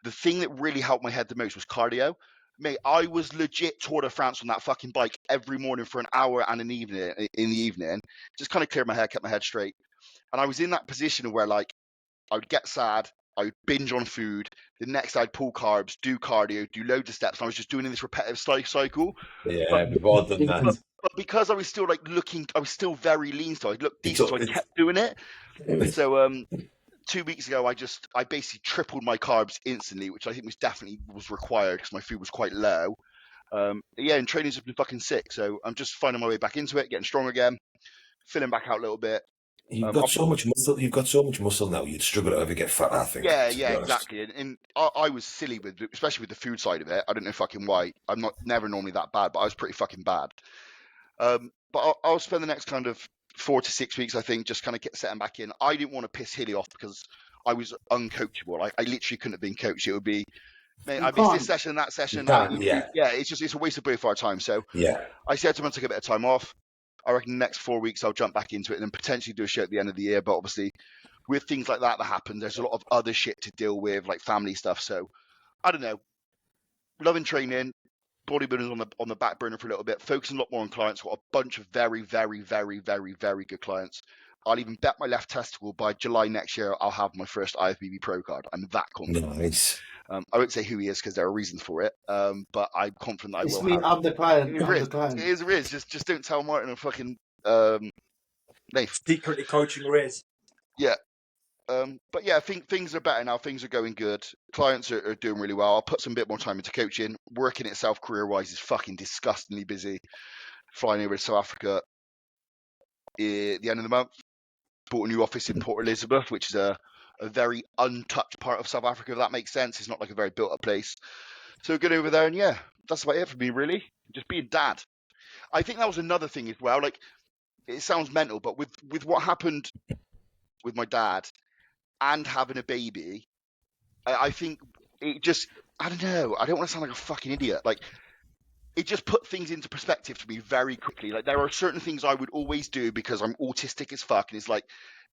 S2: The thing that really helped my head the most was cardio. Mate, I was legit Tour de France on that fucking bike every morning for an hour and in the evening. Just kind of cleared my head, kept my head straight. And I was in that position where, like, I would get sad, I would binge on food. The next I'd pull carbs, do cardio, do loads of steps. And I was just doing this repetitive cycle.
S3: Yeah, we've all done that.
S2: But because I was still I was still very lean, so I looked decent, so I kept doing it. So 2 weeks ago, I basically tripled my carbs instantly, which I think was required because my food was quite low. And training's been fucking sick. So I'm just finding my way back into it, getting strong again, filling back out a little bit.
S3: You've got so much muscle. You've got so much muscle now. You'd struggle to ever get fat, I think.
S2: Yeah, exactly. And I was silly especially with the food side of it. I don't know fucking why. I'm never normally that bad, but I was pretty fucking bad. But I'll spend the next kind of 4 to 6 weeks, I think, just kind of setting back in. I didn't want to piss Hilly off because I was uncoachable. I literally couldn't have been coached. It would be, mate, I missed this session and that session. It's a waste of both our time. So I said to him, I took a bit of time off. I reckon the next 4 weeks I'll jump back into it and then potentially do a show at the end of the year. But obviously, with things like that happen, there's a lot of other shit to deal with, like family stuff. So I don't know. Loving training. Bodybuilding on the back burner for a little bit, focusing a lot more on clients. Got a bunch of very, very, very, very, very good clients. I'll even bet my left testicle by July next year I'll have my first IFBB Pro card. I'm that confident.
S3: Nice.
S2: I won't say who he is because there are reasons for it, but I'm confident I will.
S4: Me, I'm the client.
S2: It is. Just don't tell Martin and fucking Nath.
S1: Secretly coaching Riz.
S2: Yeah. But yeah, I think things are better now. Things are going good. Clients are doing really well. I'll put some bit more time into coaching. Working itself career-wise is fucking disgustingly busy. Flying over to South Africa at the end of the month. Bought a new office in Port Elizabeth, which is a very untouched part of South Africa, if that makes sense. It's not like a very built-up place. So get over there, and yeah, that's about it for me, really. Just being dad. I think that was another thing as well. Like, it sounds mental, but with what happened with my dad and having a baby, I think it just, I don't know, I don't want to sound like a fucking idiot. Like, it just put things into perspective for me very quickly. Like, there are certain things I would always do because I'm autistic as fuck. And it's like,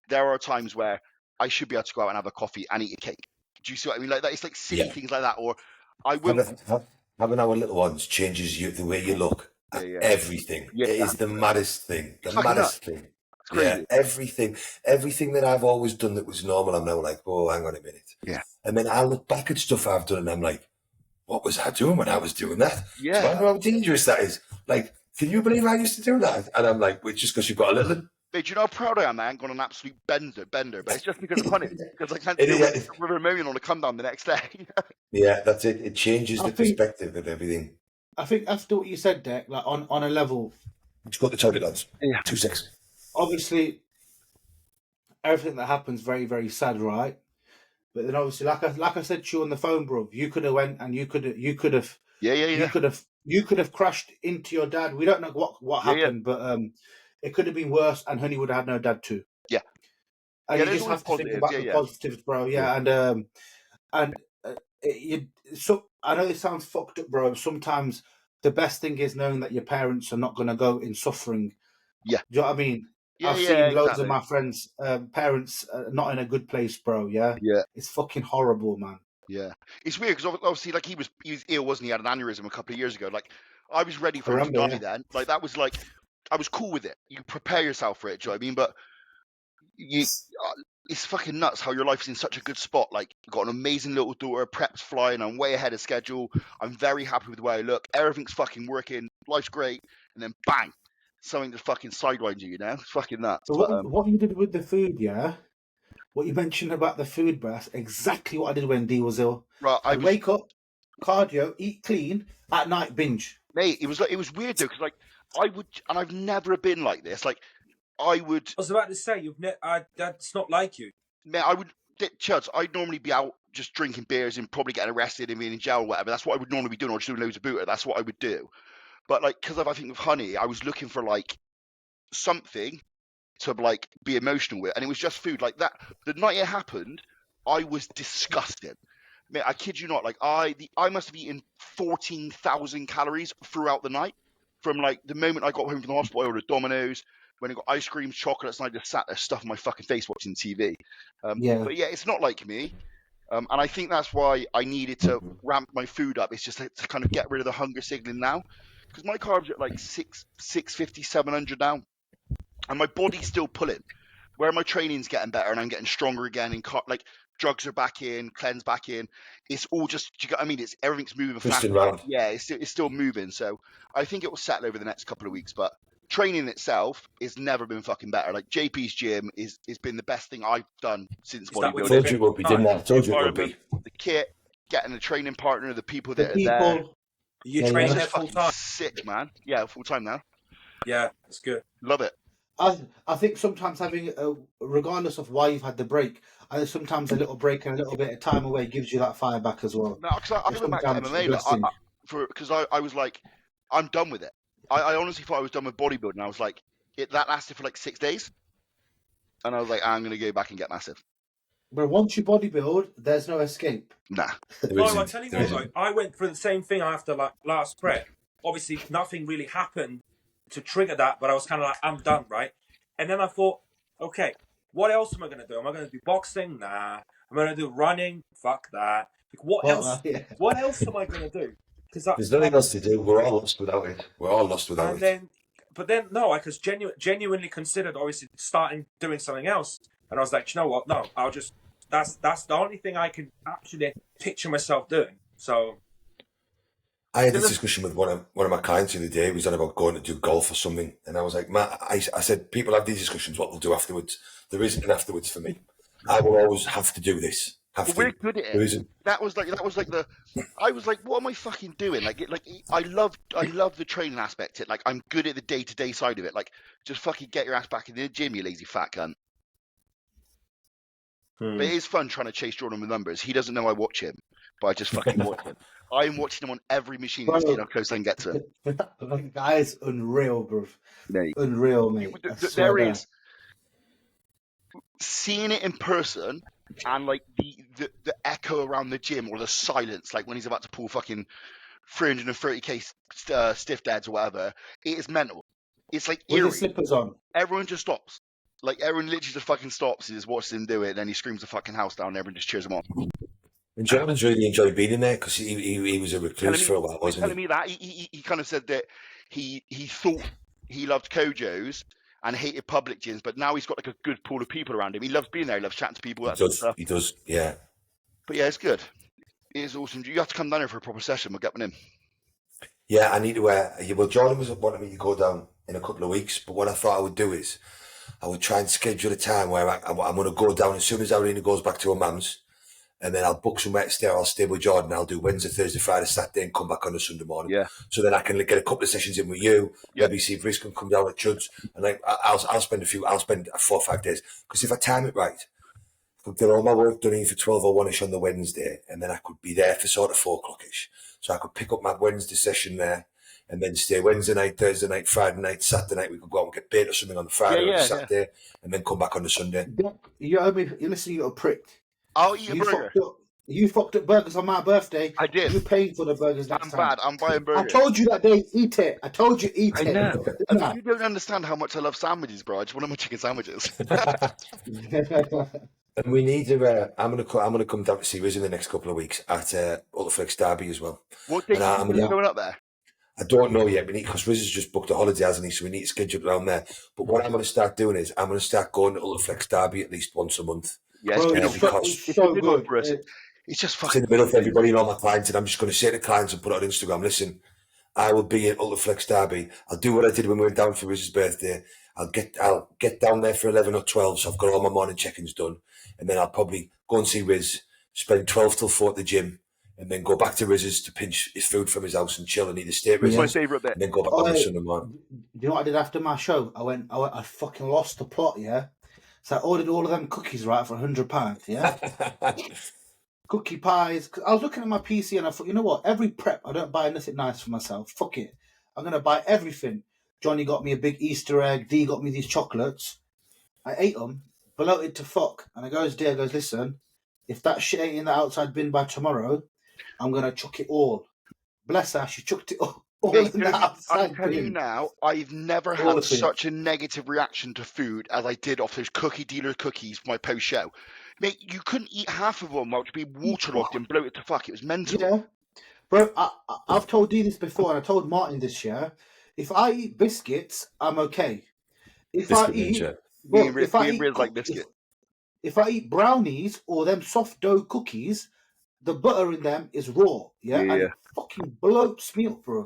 S2: there are times where I should be able to go out and have a coffee and eat a cake. Do you see what I mean? Like that, it's like silly things like that. Or I will
S3: having our little ones changes the way you look at everything. It is the maddest thing. Thing. Yeah, everything that I've always done that was normal, I'm now like, oh, hang on a minute.
S2: Yeah.
S3: And then I look back at stuff I've done and I'm like, what was I doing when I was doing that?
S2: Yeah.
S3: So I know how dangerous that is. Like, can you believe I used to do that? And I'm like, well, just because you've got a little one.
S2: Mate, do you know how proud I am? I ain't gone an absolute bender, but it's just because of honey, because I can't
S3: It
S2: deal
S3: is,
S2: with a million on a come down the next day.
S3: yeah, that's it. It changes
S4: I
S3: the
S4: think-
S3: perspective of everything.
S4: I think after what you said, Dec, like on a level,
S3: Just got the toilet, lads.
S2: Yeah.
S3: 2 seconds.
S4: obviously everything that happens very, very sad, right? But then obviously, like I said to you on the phone, bro, you could have went and you could have you could have crashed into your dad. We don't know what
S2: Yeah, yeah.
S4: happened, but it could have been worse, and Honey would have had no dad too.
S2: Yeah.
S4: And
S2: Yeah,
S4: you
S2: there's
S4: just
S2: always
S4: have to think
S2: positives,
S4: about
S2: yeah,
S4: the
S2: yeah.
S4: positives, bro. Yeah, so I know it sounds fucked up, bro. Sometimes the best thing is knowing that your parents are not going to go in suffering.
S2: Yeah.
S4: Do you know what I mean?
S2: Yeah,
S4: I've
S2: yeah,
S4: seen loads
S2: exactly.
S4: of my friends' parents not in a good place, bro. Yeah,
S2: Yeah.
S4: it's fucking horrible, man.
S2: Yeah, it's weird because obviously, like he was ill, wasn't he? He had an aneurysm a couple of years ago. Like I was ready for him to
S4: remember,
S2: die then. Like that was like I was cool with it. You prepare yourself for it. Do you know what I mean? But it's fucking nuts how your life's in such a good spot. Like you've got an amazing little daughter, prep's flying. I'm way ahead of schedule. I'm very happy with the way I look. Everything's fucking working. Life's great, and then bang, something just fucking sidewinds you. You know, it's fucking nuts.
S4: So what you did with the food, yeah? What you mentioned about the food, bro, that's exactly what I did when Dee was ill.
S2: Right,
S4: I wake up, cardio, eat clean, at night binge.
S2: Mate, it was weird though, because like I would, and I've never been like this. Like I was
S1: about to say that's not like you.
S2: Man, Chuds, I'd normally be out just drinking beers and probably getting arrested and being in jail or whatever. That's what I would normally be doing, or just doing loads of booter. That's what I would do. But like, because I think with Honey, I was looking for like something to like be emotional with, and it was just food. Like that, the night it happened, I was disgusted. Man, I kid you not. Like I must have eaten 14,000 calories throughout the night, from like the moment I got home from the hospital. I ordered Domino's. When I got ice cream, chocolates, and I just sat there stuffing my fucking face watching TV.
S4: Yeah.
S2: But yeah, it's not like me. And I think that's why I needed to ramp my food up. It's just to kind of get rid of the hunger signaling now. Because my carbs are at like 650, 700 now. And my body's still pulling. Where my training's getting better and I'm getting stronger again, and like drugs are back in, cleanse back in. It's all just, do you get what I mean? It's everything's moving fast. Yeah, it's still moving. So I think it will settle over the next couple of weeks. But training itself has never been fucking better. Like JP's gym has been the best thing I've done since bodybuilding.
S3: Told you it would be, didn't I? Told you it would be.
S2: The kit, getting a training partner, the people that are there.
S1: You train there full time?
S2: Sick, man. Yeah, full time now.
S1: Yeah, it's good.
S2: Love it.
S4: I think sometimes having, regardless of why you've had the break, I think sometimes a little break and a little bit of time away gives you that fire back as well.
S2: No, because I went back to MMA because I was like, I'm done with it. I honestly thought I was done with bodybuilding. I was like, that lasted for like 6 days, and I was like, I'm gonna go back and get massive.
S4: But once you bodybuild, there's no escape.
S2: Nah.
S1: I tell you what, like, I went through the same thing after like last prep. Obviously, nothing really happened to trigger that, but I was kind of like, I'm done, right? And then I thought, okay, what else am I going to do? Am I going to do boxing? Nah. Am I going to do running? Fuck that. Like, what else? Yeah. What else am I going to do? Because
S3: there's nothing else to do. We're all lost without it.
S1: But then, no, I just genuinely considered obviously doing something else, and I was like, you know what? No, I'll just. That's the only thing I can actually picture myself doing. So.
S3: I had this discussion with one of my clients the other day. He was on about going to do golf or something, and I was like, Matt, I said, people have these discussions. What they'll do afterwards? There isn't an afterwards for me. I will always have to do this.
S2: We're good at it.
S3: There isn't.
S2: That was like I was like, what am I fucking doing? Like I love the training aspect. Like I'm good at the day-to-day side of it. Like just fucking get your ass back in the gym, you lazy fat cunt. But it is fun trying to chase Jordan with numbers. He doesn't know I watch him, but I just fucking watch him. I'm watching him on every machine to see how close I can get to him.
S4: That guy is unreal, bro.
S2: Mate.
S4: Unreal, mate.
S2: There is seeing it in person and like the echo around the gym or the silence, like when he's about to pull fucking 330k stiff deads or whatever. It is mental. It's like eerie.
S4: With the slippers on.
S2: Everyone just stops. Like everyone literally just fucking stops and just watches him do it. And then he screams the fucking house down. And everyone just cheers him on.
S3: And Jordan's really enjoyed being in there because he was a recluse for a while, wasn't he?
S2: Telling me that he kind of said that he thought he loved Kojo's and hated public gyms, but now he's got like a good pool of people around him. He loves being there. He loves chatting to people.
S3: He does, yeah.
S2: But yeah, it's good. It is awesome. You have to come down here for a proper session. We'll get one in.
S3: Yeah, I need to. Well, Jordan was wanting me to go down in a couple of weeks, but what I thought I would do is I would try and schedule a time where I'm going to go down as soon as Irina goes back to her mum's, and then I'll book somewhere to stay. I'll stay with Jordan. I'll do Wednesday, Thursday, Friday, Saturday, and come back on a Sunday morning.
S2: Yeah.
S3: So then I can get a couple of sessions in with you.
S2: Yeah.
S3: Maybe see if Riz can come down at Chud's, and like I'll spend 4 or 5 days, because if I time it right, I could get all my work done in for 12 or 1ish on the Wednesday, and then I could be there for sort of 4 o'clock-ish. So I could pick up my Wednesday session there, and then stay Wednesday night, Thursday night, Friday night, Saturday night. We could go out and get bait or something on the Friday or the Saturday, and then come back on the Sunday.
S4: You owe me. You listen, you little prick.
S2: I'll eat a burger.
S4: You fucked up burgers on my birthday.
S2: I did.
S4: You paid for the burgers next time.
S2: I'm bad. I'm buying burgers.
S4: I told you that day, eat it. I told you, eat
S2: I
S4: it.
S2: know.
S4: Didn't I?
S2: You don't understand how much I love sandwiches, bro. I just want my chicken sandwiches.
S3: And we need to. I'm gonna come down to see Riz in the next couple of weeks at Ultraflex Derby as well.
S2: What day are you going up there?
S3: I don't know yet. We need, because Riz has just booked a holiday, hasn't he? So we need to schedule it around there. But what I'm going to start doing is I'm going to start going to Ultraflex Derby at least once a month.
S2: Yeah,
S4: Bro,
S2: it's
S4: so good.
S2: for us. It's just
S3: It's
S2: fucking
S3: in the middle of everybody and all my clients, and I'm just going to say to clients and put it on Instagram, listen, I will be at Ultraflex Derby. I'll do what I did when we went down for Riz's birthday. I'll get down there for 11 or 12, so I've got all my morning check-ins done, and then I'll probably go and see Riz, spend 12 till 4 at the gym, and then go back to Riz's to pinch his food from his house and chill and eat a steak Riz's.
S2: my favourite bit.
S3: And then go back on the Sunday morning.
S4: You know what I did after my show? I fucking lost the plot, yeah? So I ordered all of them cookies, right, for £100, yeah? Cookie pies. 'Cause I was looking at my PC and I thought, you know what? Every prep, I don't buy nothing nice for myself. Fuck it. I'm going to buy everything. Johnny got me a big Easter egg. Dee got me these chocolates. I ate them, bloated to fuck. And I goes, Dee, listen, if that shit ain't in the outside bin by tomorrow, I'm going to chuck it all. Bless her, she chucked it all in the outside
S2: I'm telling you
S4: bin.
S2: now, I've never
S4: All
S2: had
S4: of it.
S2: such a negative reaction to food as I did off those cookie dealer cookies for my post show. Mate, you couldn't eat half of them while being waterlogged and bloated to fuck. It was mental.
S4: Yeah. Bro, I've told Dee this before, and I told Martin this year. If I eat biscuits, I'm okay. If
S3: Biscuit
S4: I eat,
S3: ninja.
S4: bro,
S2: Me and Riz like biscuit.
S4: if I eat brownies or them soft dough cookies, the butter in them is raw. Yeah, and it fucking bloats me up, bro.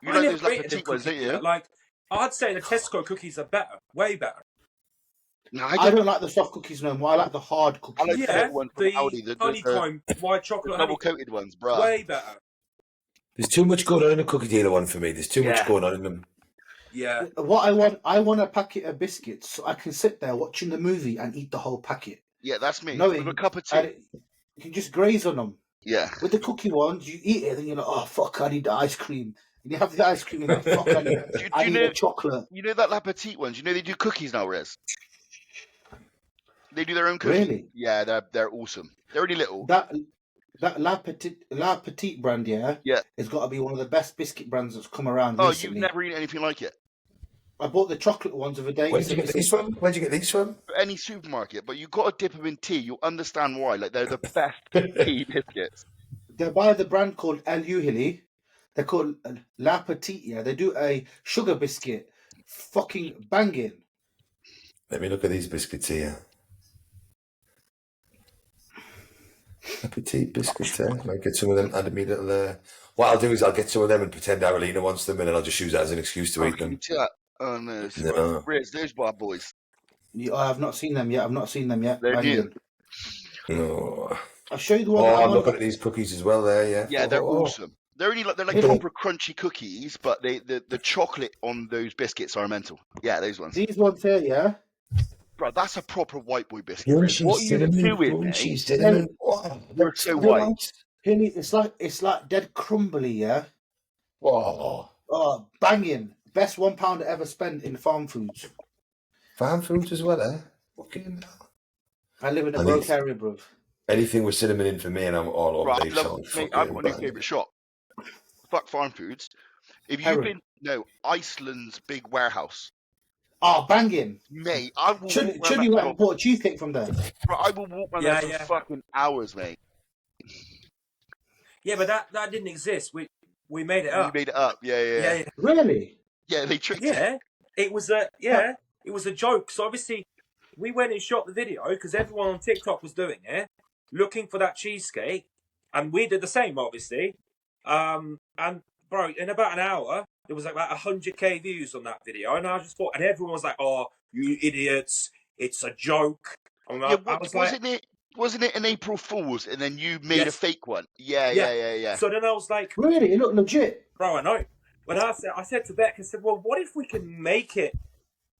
S2: You
S1: I
S2: like
S1: never
S2: those like
S1: rated the
S2: petite ones, don't
S1: cookies,
S2: you?
S1: like, I'd say the Tesco cookies are better, way better.
S2: No,
S4: I don't like the soft cookies no more. I like the hard cookies.
S2: I like the
S1: Yeah,
S2: little ones from
S1: the
S2: Aldi, the
S1: honeycomb white chocolate
S2: double
S1: honeycomb,
S2: coated ones, bro.
S1: way better.
S3: There's too much going on in a cookie dealer one for me. There's too much
S1: Yeah.
S3: going on in them.
S1: Yeah,
S4: What I want a packet of biscuits so I can sit there watching the movie and eat the whole packet.
S2: Yeah, that's me.
S4: Knowing
S2: With a cup of tea.
S4: and you can just graze on them.
S2: Yeah.
S4: With the cookie ones, you eat it and you're like, oh fuck, I need the ice cream. And you have the ice cream and you're like, fuck, I need a chocolate.
S2: You know that La Petite ones? You know they do cookies now, Riz? They do their own cookies.
S4: Really?
S2: Yeah, they're awesome. They're only little.
S4: That La Petite brand, yeah,
S2: Yeah.
S4: it's got to be one of the best biscuit brands that's come around
S2: Oh,
S4: recently.
S2: you've never eaten anything like it.
S4: I bought the chocolate ones of a day.
S3: Where'd you get these from?
S2: Any supermarket, but you've got to dip them in tea. You'll understand why. Like they're the best tea biscuits.
S4: They're by the brand called El Uhili. They're called La Petite, yeah. They do a sugar biscuit. Fucking banging.
S3: Let me look at these biscuits here. A petite biscuits there. Might get some of them, add me little. What I'll do is I'll get some of them and pretend Aralina wants them, and then I'll just use that as an excuse to eat them.
S2: Oh no,
S3: No.
S2: Riz, those bad boys.
S4: I have not seen them yet.
S2: They're
S4: Banging.
S2: new.
S3: No.
S4: I'll show you the one.
S3: Oh,
S4: that I
S3: I'm
S4: want.
S3: looking at these cookies as well there, yeah.
S2: Yeah, they're
S3: Oh.
S2: awesome. They're like
S4: Yeah.
S2: proper crunchy cookies, but the chocolate on those biscuits are mental. Yeah, those ones.
S4: These ones here, yeah.
S2: Bro, that's a proper white boy biscuit. Riz. What are you doing, mate?
S3: Cinnamon. Oh,
S2: You're so white.
S4: Hilly, it's like dead crumbly, yeah.
S3: oh.
S4: Oh, banging! Best £1 I ever spent in farm foods.
S3: Farm foods as well, eh? Fucking hell.
S4: I live in a
S3: I
S4: broke
S3: think-
S4: area, bruv.
S3: Anything with cinnamon in for me, and I'm all over
S2: Right,
S3: these
S2: mate,
S3: songs.
S2: I've got a new favourite shop. Fuck farm foods. If you've
S4: Heron.
S2: been Iceland's big warehouse,
S4: Oh, banging!
S2: mate, I will
S4: Should
S2: walk
S4: you
S2: around
S4: went
S2: that
S4: and bought a cheesecake from there?
S2: Bro, I will walk around
S1: Yeah,
S2: there for
S1: yeah.
S2: fucking hours, mate.
S1: yeah, but that didn't exist. We made it
S2: You
S1: up.
S2: made it up. Yeah.
S4: Really?
S2: Yeah, they tricked you.
S1: Yeah, it was a joke. So obviously, we went and shot the video because everyone on TikTok was doing it, looking for that cheesecake, and we did the same, obviously. And bro, in about an hour, there was like 100k views on that video, and I just thought, and everyone was like, "Oh, you idiots! It's a joke." And
S2: Yeah,
S1: I was like,
S2: wasn't it an April Fool's and then you made a
S1: Yes.
S2: fake one? Yeah.
S1: So then I was like,
S4: Really, it looked legit.
S1: bro, I know. When I said to Beck, I said, well, what if we can make it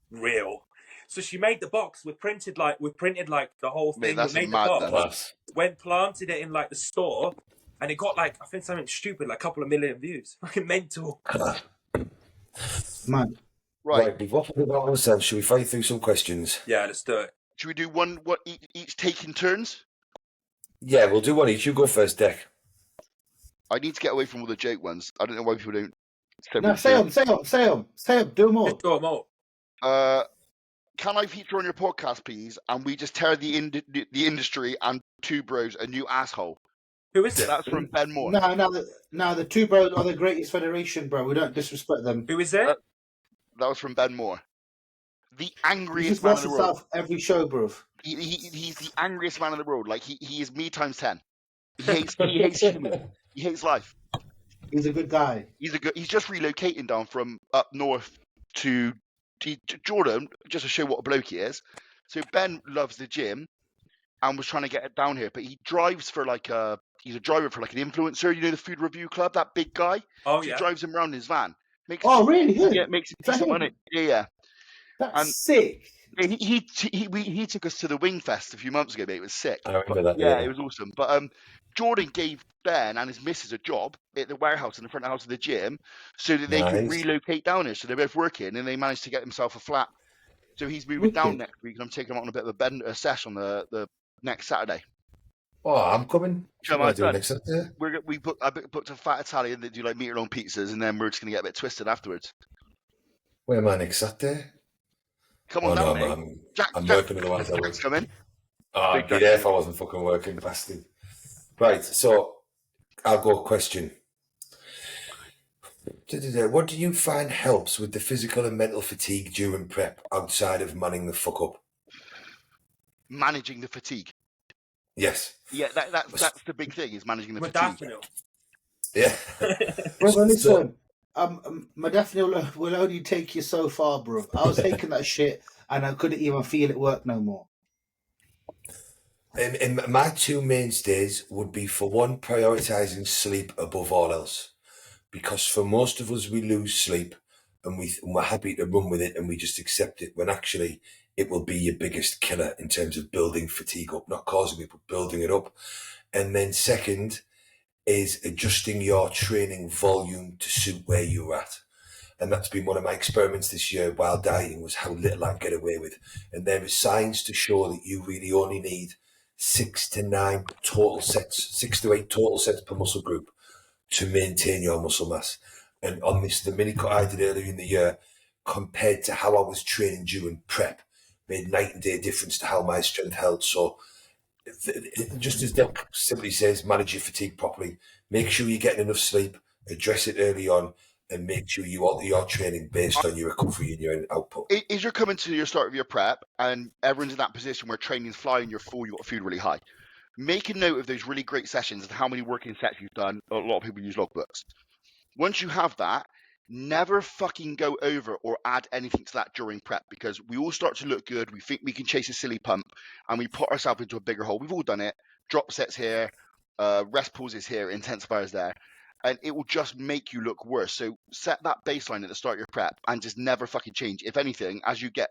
S1: real? So she made the box. We printed like the whole
S2: Mate,
S1: thing.
S2: that's
S1: We made the
S2: mad,
S1: box.
S2: then.
S3: Class.
S1: Went planted it in like the store, and it got like, I think something stupid, like a couple of million views. Fucking mental.
S4: Man,
S2: Right.
S3: We've waffled about ourselves. Should we fight through some questions?
S1: Yeah, let's do it.
S2: Should we do one? What each taking turns?
S3: Yeah, we'll do one each. You go first, Deck.
S2: I need to get away from all the joke ones. I don't know why people don't.
S4: no, say them, do more.
S1: Let's do them all.
S2: Can I feature on your podcast, please? And we just tear the industry and Two Bros a new asshole.
S1: Who is it?
S2: That's from Ben Moore.
S4: No, the two bros are the greatest federation, bro. We don't disrespect them.
S1: Who is it?
S2: That was from Ben Moore. The
S4: He
S2: angriest
S4: just
S2: man
S4: lost
S2: in the world.
S4: himself every show, bro.
S2: He's the angriest man in the world. Like he is me times 10. He hates human. He hates life.
S4: He's a good guy.
S2: He's just relocating down from up north to Jordan just to show what a bloke he is. So Ben loves the gym and was trying to get it down here, but he drives for he's a driver for like an influencer, you know, the food review club, that big guy.
S1: Oh,
S2: So
S1: yeah.
S2: he drives him around in his van.
S4: Really?
S2: Yeah, makes a decent money. Yeah.
S4: That's sick.
S2: He took us to the Wing Fest a few months ago, mate. It was sick.
S3: I remember that.
S2: Yeah, it was awesome. But Jordan gave Ben and his missus a job at the warehouse in the front of the house of the gym so that they could
S3: Nice.
S2: relocate down here. So they're both working and they managed to get himself a flat. So he's moving down
S4: Wicked.
S2: next week and I'm taking him on a bit of a sesh on the next Saturday.
S3: Oh, I'm coming.
S2: Come
S3: What am I
S2: on,
S3: doing
S2: son.
S3: next Saturday?
S2: I booked a fat Italian that do like meter-long pizzas and then we're just going to get a bit twisted afterwards.
S3: Where am I next Saturday?
S2: Come on now, mate.
S3: I'm working otherwise I
S2: Jack's
S3: would.
S2: coming.
S3: Oh, I'd be there if I wasn't fucking working, bastard. Right, so I'll go question. What do you find helps with the physical and mental fatigue during prep outside of manning the fuck up?
S2: Managing the fatigue.
S3: Yes.
S2: Yeah, that's the big thing is managing the fatigue.
S1: Modafinil.
S3: Yeah.
S4: Bro, listen, modafinil will only take you so far, bro. I was taking that shit and I couldn't even feel it work no more.
S3: And my two mainstays would be, for one, prioritising sleep above all else. Because for most of us, we lose sleep and we're happy to run with it and we just accept it, when actually it will be your biggest killer in terms of building fatigue up, not causing it, but building it up. And then second is adjusting your training volume to suit where you're at. And that's been one of my experiments this year while dieting, was how little I can get away with. And there is science to show that you really only need 6 to 8 total sets per muscle group to maintain your muscle mass. And on this, the mini cut I did earlier in the year, compared to how I was training during prep, made night and day difference to how my strength held. So just as Deck simply says, manage your fatigue properly, make sure you're getting enough sleep, address it early on, and make sure you alter your training based on your recovery and your output.
S2: As you're coming to your start of your prep and everyone's in that position where training's flying, you're full, you've got food really high, make a note of those really great sessions and how many working sets you've done. A lot of people use logbooks. Once you have that, never fucking go over or add anything to that during prep, because we all start to look good. We think we can chase a silly pump and we put ourselves into a bigger hole. We've all done it. Drop sets here, rest pauses here, intensifiers there. And it will just make you look worse. So set that baseline at the start of your prep and just never fucking change. If anything, as you get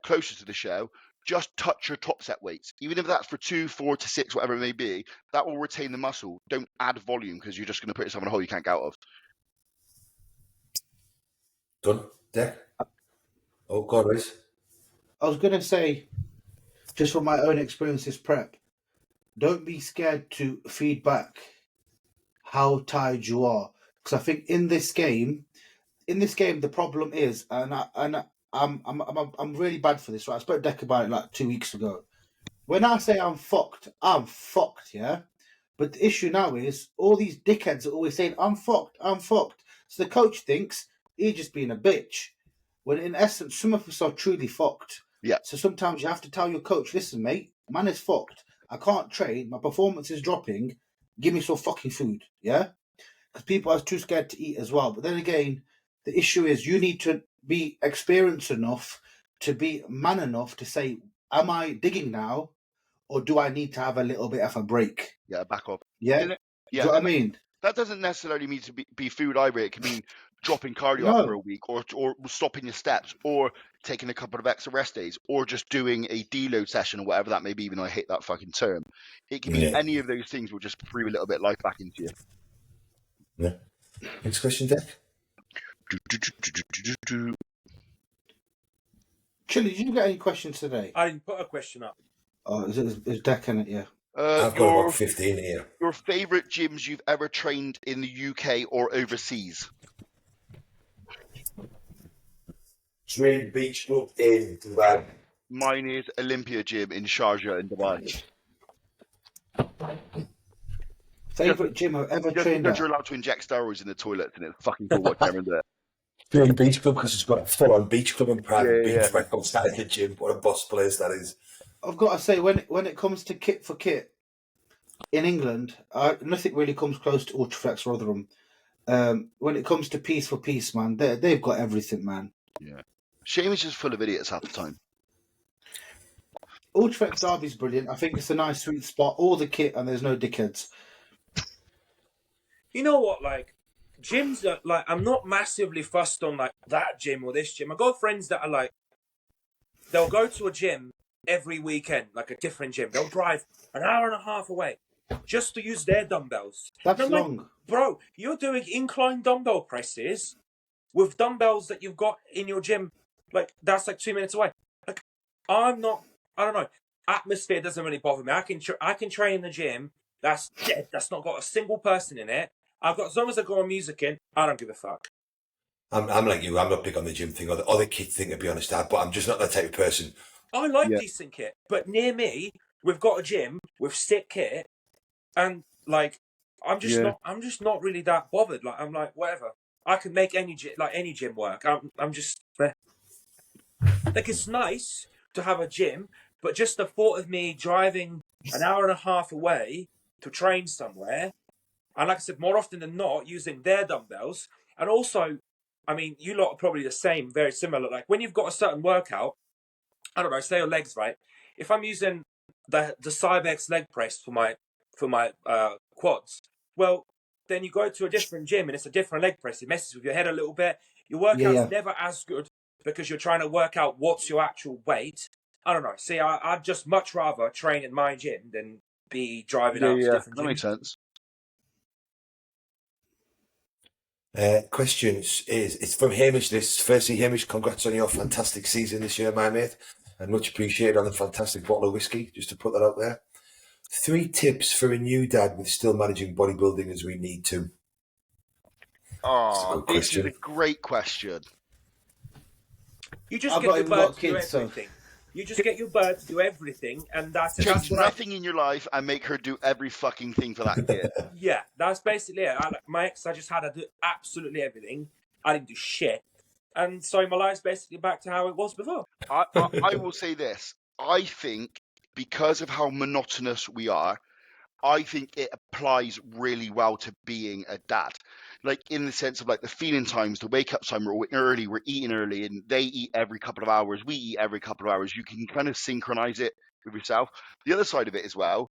S2: closer to the show, just touch your top set weights. Even if that's for 2, 4 to 6, whatever it may be, that will retain the muscle. Don't add volume because you're just going to put yourself in a hole you can't get out of.
S3: Done, Deck? Oh, God, Riz.
S4: I was going to say, just from my own experience this prep, don't be scared to feedback how tired you are. Because I think in this game, the problem is, and I'm really bad for this, right? I spoke to Deck about it like 2 weeks ago. When I say I'm fucked, yeah? But the issue now is, all these dickheads are always saying, I'm fucked. So the coach thinks he's just being a bitch. When in essence, some of us are truly fucked.
S2: Yeah.
S4: So sometimes you have to tell your coach, listen, mate, man is fucked. I can't train. My performance is dropping. Give me some fucking food, yeah? because people are too scared to eat as well. But then again, the issue is you need to be experienced enough to be man enough to say, am I digging now, or do I need to have a little bit of a break?
S2: Yeah, back off.
S4: Yeah,
S2: Isn't it?
S4: do
S2: Yeah,
S4: you know what I
S2: and
S4: mean?
S2: that doesn't necessarily mean to be food either. It can mean dropping cardio
S4: No.
S2: up for a week, or stopping your steps, or taking a couple of extra rest days, or just doing a deload session or whatever that may be, even though I hate that fucking term. It can be
S3: Yeah.
S2: any of those things will just breathe a little bit of life back into you.
S3: Yeah. Next question, Dick.
S4: Chili, did you get any questions today?
S1: I didn't put a question up.
S4: Oh, is Deck in it? Yeah.
S3: I've got about 15 here.
S2: Your favourite gyms you've ever trained in the UK or overseas?
S3: Dream Beach Club in Dubai.
S2: Mine is Olympia Gym in Sharjah in Dubai.
S4: Favorite gym I've ever
S2: Just
S4: trained
S2: because
S4: at?
S2: you're allowed to inject steroids in the toilets and it's fucking cool watching everyone do it.
S3: Dream Beach Club because it's got a full-on beach club and private
S2: Yeah,
S3: beach right outside the gym. What a boss place that is.
S4: I've got to say, when it comes to kit for kit in England, nothing really comes close to Ultraflex or Rotherham. When it comes to piece for piece, man, they've got everything, man.
S2: Yeah. Shame is just full of idiots half the time.
S4: Ultraflex Derby's brilliant. I think it's a nice sweet spot. All the kit and there's no dickheads.
S1: You know what? Like gyms are like I'm not massively fussed on like that gym or this gym. I got friends that are like they'll go to a gym every weekend, like a different gym. They'll drive an hour and a half away just to use their dumbbells.
S4: That's
S1: And I'm like,
S4: long.
S1: bro, you're doing incline dumbbell presses with dumbbells that you've got in your gym. Like that's like 2 minutes away. Like I'm not. I don't know. Atmosphere doesn't really bother me. I can train in the gym. That's dead. That's not got a single person in it. I've got as long as I got my music in, I don't give a fuck.
S3: I'm like you. I'm not big on the gym thing or the kid thing, to be honest, Dad, but I'm just not that type of person.
S1: I like
S2: Yeah.
S1: decent kit, but near me, we've got a gym with sick kit, and like I'm just not really that bothered. Like I'm like whatever. I can make any gym work. I'm just like it's nice to have a gym, but just the thought of me driving an hour and a half away to train somewhere, and like I said, more often than not, using their dumbbells, and also, I mean, you lot are probably the same, very similar. Like when you've got a certain workout, I don't know, say your legs, right? If I'm using the Cybex leg press for my quads, well, then you go to a different gym and it's a different leg press. It messes with your head a little bit. Your workout's never as good because you're trying to work out what's your actual weight. I don't know. See, I'd just much rather train in my gym than be driving out to different gyms.
S2: That makes sense.
S3: Questions it's from Hamish. Firstly, Hamish, congrats on your fantastic season this year, my mate, and much appreciated on the fantastic bottle of whiskey, just to put that out there. 3 tips for a new dad with still managing bodybuilding as we need to.
S2: Oh, this is a great question.
S1: You just
S4: I've
S1: get
S4: not
S1: your
S4: even
S1: bird
S4: got
S1: to do
S4: kids, so-
S1: everything. You just get your bird to do everything, and that's
S2: Change
S1: what I-
S2: nothing in your life and make her do every fucking thing for that kid.
S1: Yeah, that's basically it. My ex, I just had to do absolutely everything. I didn't do shit. And so my life's basically back to how it was before.
S2: I will say this. I think because of how monotonous we are, I think it applies really well to being a dad. Like in the sense of like the feeding times, the wake up time, we're early, we're eating early, and they eat every couple of hours, we eat every couple of hours. You can kind of synchronize it with yourself. The other side of it as well,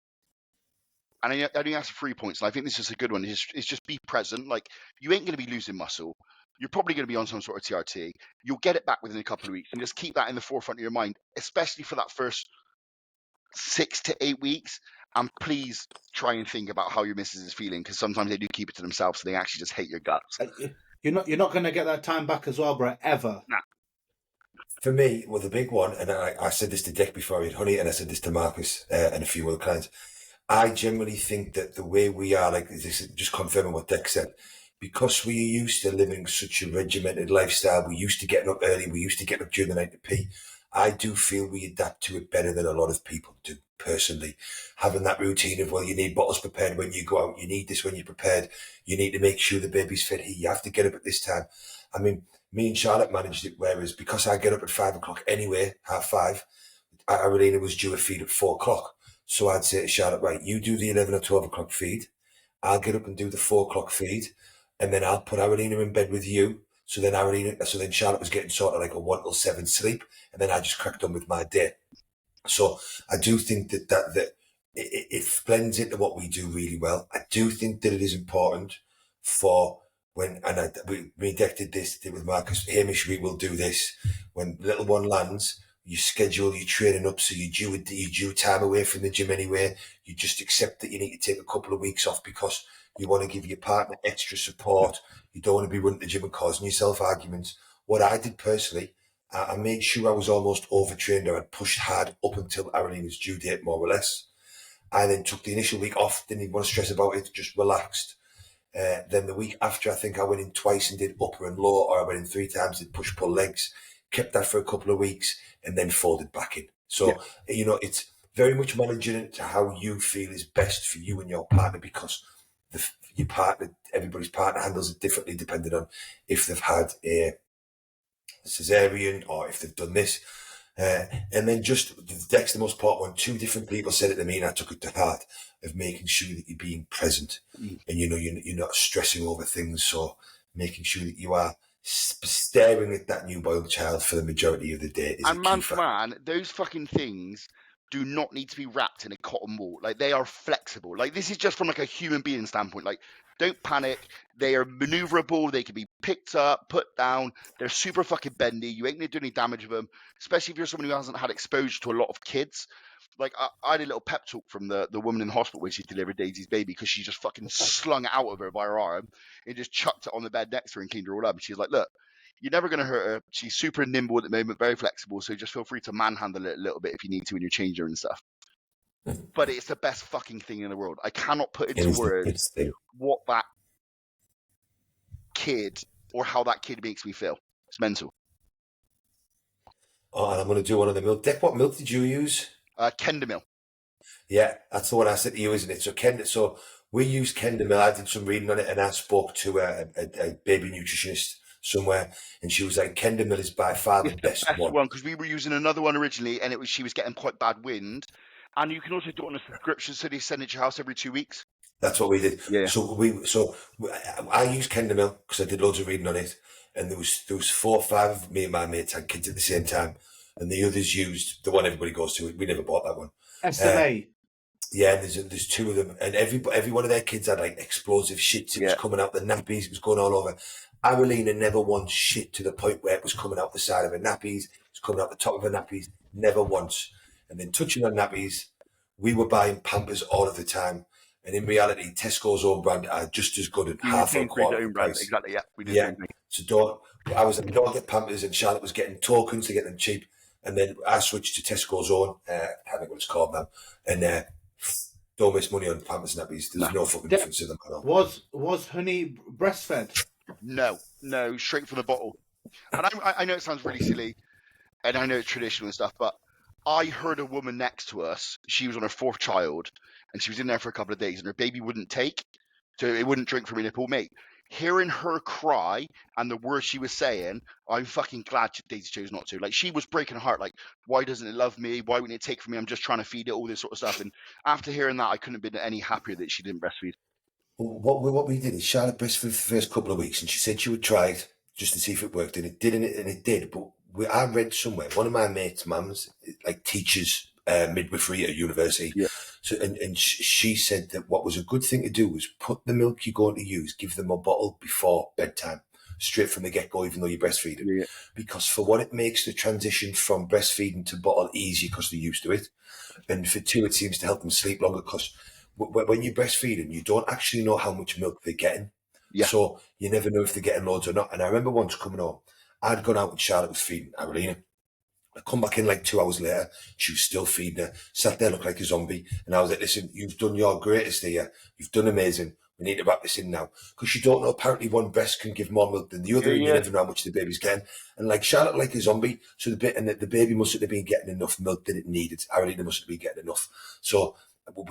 S2: and I only asked 3 points, and I think this is a good one, is just be present. Like you ain't going to be losing muscle. You're probably going to be on some sort of TRT. You'll get it back within a couple of weeks, and just keep that in the forefront of your mind, especially for that first 6 to 8 weeks. And please try and think about how your missus is feeling, because sometimes they do keep it to themselves, so they actually just hate your guts.
S4: You're not going to get that time back as well, bro, ever.
S2: Nah.
S3: For me, well, the big one, and I said this to Dick before, he had Honey, and I said this to Marcus and a few other clients. I generally think that the way we are, like this, just confirming what Dick said, because we are used to living such a regimented lifestyle, we're used to getting up early, we're used to getting up during the night to pee. I do feel we adapt to it better than a lot of people do, personally. Having that routine of, well, you need bottles prepared when you go out, you need this when you're prepared, you need to make sure the baby's fit, you have to get up at this time. I mean, me and Charlotte managed it, whereas because I get up at 5 o'clock anyway, 5:30, Arelina was due a feed at 4 o'clock. So I'd say to Charlotte, right, you do the 11 or 12 o'clock feed, I'll get up and do the 4 o'clock feed, and then I'll put Aralina in bed with you. So then Charlotte was getting sort of like a 1 till 7 sleep, and then I just cracked on with my day. So I do think that it blends into what we do really well. I do think that it is important for we did this with Marcus Hamish. We will do this when little one lands. You schedule your training up so you due time away from the gym anyway. You just accept that you need to take a couple of weeks off because you want to give your partner extra support. You don't want to be running the gym and causing yourself arguments. What I did personally, I made sure I was almost overtrained or I'd pushed hard up until Aralina's due date, more or less. I then took the initial week off, didn't even want to stress about it, just relaxed. Then the week after, I think I went in twice and did upper and lower, or I went in 3 times, did push-pull legs, kept that for a couple of weeks, and then folded back in. So, it's very much managing it to how you feel is best for you and your partner, because everybody's partner handles it differently depending on if they've had a cesarean or if they've done this. And then just the next, the most important one, 2 different people said it to me and I took it to heart, of making sure that you're being present and you're not stressing over things. So making sure that you are staring at that newborn child for the majority of the day is
S2: and
S3: a
S2: man
S3: key
S2: for
S3: factor.
S2: man, those fucking things do not need to be wrapped in a cotton wool. Like, they are flexible. Like, this is just from like a human being standpoint. Like, don't panic. They are maneuverable. They can be picked up, put down. They're super fucking bendy. You ain't gonna do any damage with them, especially if you're someone who hasn't had exposure to a lot of kids. Like, I had a little pep talk from the woman in the hospital when she delivered Daisy's baby, because she just fucking slung it out of her by her arm and just chucked it on the bed next to her and cleaned her all up. And she's like, look, you're never going to hurt her. She's super nimble at the moment, very flexible. So just feel free to manhandle it a little bit if you need to when you change her and stuff. But it's the best fucking thing in the world. I cannot put into words what that kid or how that kid makes me feel. It's mental.
S3: Oh, and I'm going to do one of the milk. Dick, what milk did you use?
S2: Kendamil.
S3: Yeah, that's the one I said to you, isn't it? So we use Kendamil. I did some reading on it and I spoke to a baby nutritionist somewhere, and she was like, Kendamil is by far the best one.
S2: Because we were using another one originally, and she was getting quite bad wind. And you can also do it on a subscription, so they send it to your house every 2 weeks.
S3: That's what we did.
S2: Yeah.
S3: So I used Kendamil because I did loads of reading on it, and there was 4 or 5 of me and my mates had kids at the same time, and the others used the one everybody goes to. We never bought that one.
S4: SMA.
S3: Yeah, and there's 2 of them, and every one of their kids had like explosive shit. It was coming out the nappies. It was going all over. Aralina never once shit to the point where it was coming out the side of her nappies. It was coming out the top of her nappies. Never once. And then touching on nappies, we were buying Pampers all of the time. And in reality, Tesco's own brand are just as good at half or a quarter of the price.
S2: Exactly, yeah. We did
S3: yeah. So don't get Pampers, and Charlotte was getting tokens to get them cheap. And then I switched to Tesco's own, I can't think what it's called now. And don't waste money on Pampers and nappies. There's no fucking difference in them at all.
S4: Was Honey breastfed?
S2: No, straight from the bottle. And I know it sounds really silly, and I know it's traditional and stuff, but I heard a woman next to us, she was on her 4th child, and she was in there for a couple of days, and her baby wouldn't take, so it wouldn't drink from her nipple. Mate, hearing her cry and the words she was saying, I'm fucking glad Daisy chose not to. Like, she was breaking her heart. Like, why doesn't it love me? Why wouldn't it take from me? I'm just trying to feed it, all this sort of stuff. And after hearing that, I couldn't have been any happier that she didn't breastfeed.
S3: What we did is Charlotte breastfed for the first couple of weeks, and she said she would try it just to see if it worked, and it did, and it did. But I read somewhere, one of my mates' mums like teaches midwifery at a university. Yeah. So and she said that what was a good thing to do was put the milk you're going to use, give them a bottle before bedtime, straight from the get-go, even though you're breastfeeding. Yeah. Because for one, it makes the transition from breastfeeding to bottle easier because they're used to it. And for 2, it seems to help them sleep longer because when you're breastfeeding, you don't actually know how much milk they're getting. Yeah. So you never know if they're getting loads or not. And I remember once coming home, I'd gone out and Charlotte was feeding Aralina. I come back in like 2 hours later, she was still feeding her, sat there, looked like a zombie. And I was like, listen, you've done your greatest here. You've done amazing. We need to wrap this in now. Because you don't know, apparently one breast can give more milk than the other, and you never know how much the baby's getting. And like Charlotte, like a zombie, so the baby mustn't have been getting enough milk that it needed. Aralina mustn't have been getting enough. So but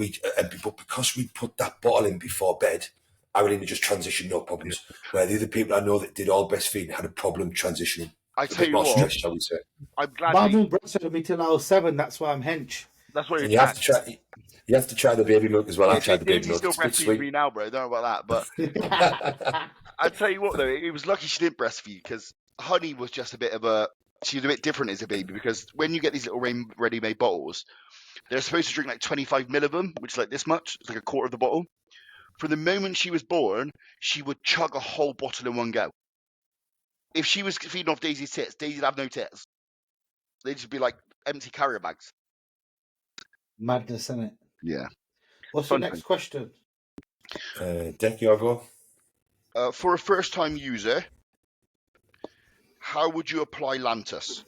S3: because we put that bottle in before bed, Aralina just transitioned, no problems. Where the other people I know that did all breastfeeding had a problem transitioning.
S2: I tell you what,
S3: stress, shall we say.
S2: I'm glad.
S4: Mum breastfed me till I was 7. That's why I'm hench.
S2: That's what
S3: And
S2: it
S3: you have
S2: is.
S3: to try. You have to try the baby milk as well. I've tried the baby
S2: Daisy's
S3: milk.
S2: still
S3: It's a bit
S2: breastfeeding me
S3: sweet.
S2: now, bro. Don't know about that, but I'd tell you what though, it was lucky she didn't breastfeed because Honey was just a bit of a. She was a bit different as a baby because when you get these little ready-made bottles, they're supposed to drink like 25 mil of them, which is like this much. It's like a quarter of the bottle. From the moment she was born, she would chug a whole bottle in one go. If she was feeding off Daisy's tits, Daisy'd have no tits. They'd just be like empty carrier bags.
S4: Madness, isn't it?
S2: Yeah.
S4: What's
S2: Fun
S4: the next question?
S3: Deck, you go.
S2: For a first-time user, how would you apply Lantus?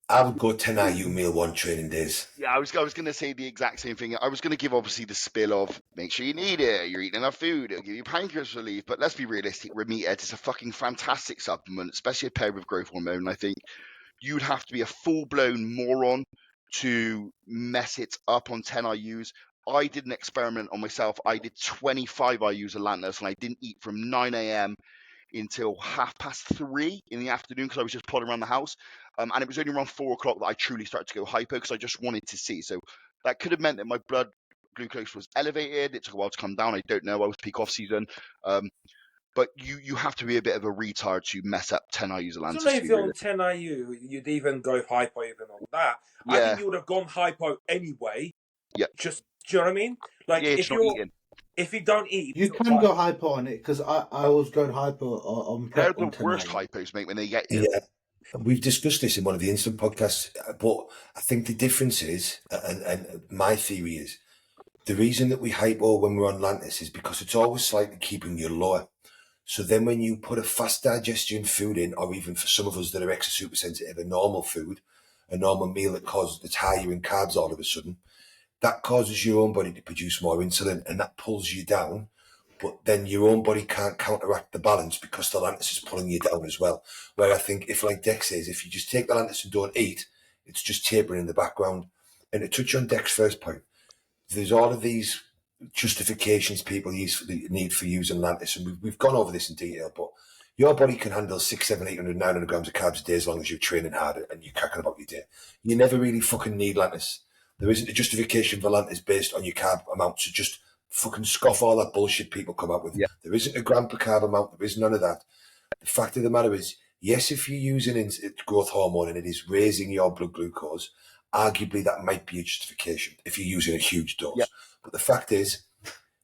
S3: I would go 10 IU meal 1 training days.
S2: Yeah, I was going to say the exact same thing. I was going to give obviously the spill of make sure you eat it, you're eating enough food, it'll give you pancreas relief. But let's be realistic, Meathead is a fucking fantastic supplement, especially paired with growth hormone. I think you'd have to be a full-blown moron to mess it up on 10 IUs. I did an experiment on myself. I did 25 IUs of Lantus and I didn't eat from 9 a.m. until 3:30 in the afternoon because I was just plodding around the house. And it was only around 4 o'clock that I truly started to go hypo because I just wanted to see. So that could have meant that my blood glucose was elevated. It took a while to come down. I don't know. I was peak off season. But you have to be a bit of a retard to mess up 10 IUs of
S1: I
S2: Lantus.
S1: don't know if you're on 10 IU, you'd even go hypo even on that.
S2: Yeah.
S1: I think you would have gone hypo anyway.
S2: Yeah.
S1: Just, do you know what I mean? Like,
S2: Yeah,
S1: if you don't eat,
S4: You can go hypo on it because I was going hypo on
S2: they're
S4: prep
S2: the
S4: on 10
S2: worst
S4: IU.
S2: hypos, mate, when they get you.
S3: Yeah. We've discussed this in one of the instant podcasts, but I think the difference is, and my theory is, the reason that we hypo when we're on Lantus is because it's always slightly keeping you lower. So then when you put a fast digestion food in, or even for some of us that are extra super sensitive, a normal food, a normal meal that's higher in carbs all of a sudden, that causes your own body to produce more insulin and that pulls you down. But then your own body can't counteract the balance because the Lantus is pulling you down as well. Where I think if, like Dex says, if you just take the Lantus and don't eat, it's just tapering in the background. And to touch on Dex's first point, there's all of these justifications people need for using Lantus, and we've gone over this in detail, but your body can handle 600, 700, 800, 900 grams of carbs a day as long as you're training hard and you're cracking about your day. You never really fucking need Lantus. There isn't a justification for Lantus based on your carb amount, so just fucking scoff all that bullshit people come up with.
S2: Yeah.
S3: There isn't a gram per carb amount. There is none of that. The fact of the matter is, yes, if you're using growth hormone and it is raising your blood glucose, arguably that might be a justification if you're using a huge dose.
S2: Yeah.
S3: But the fact is,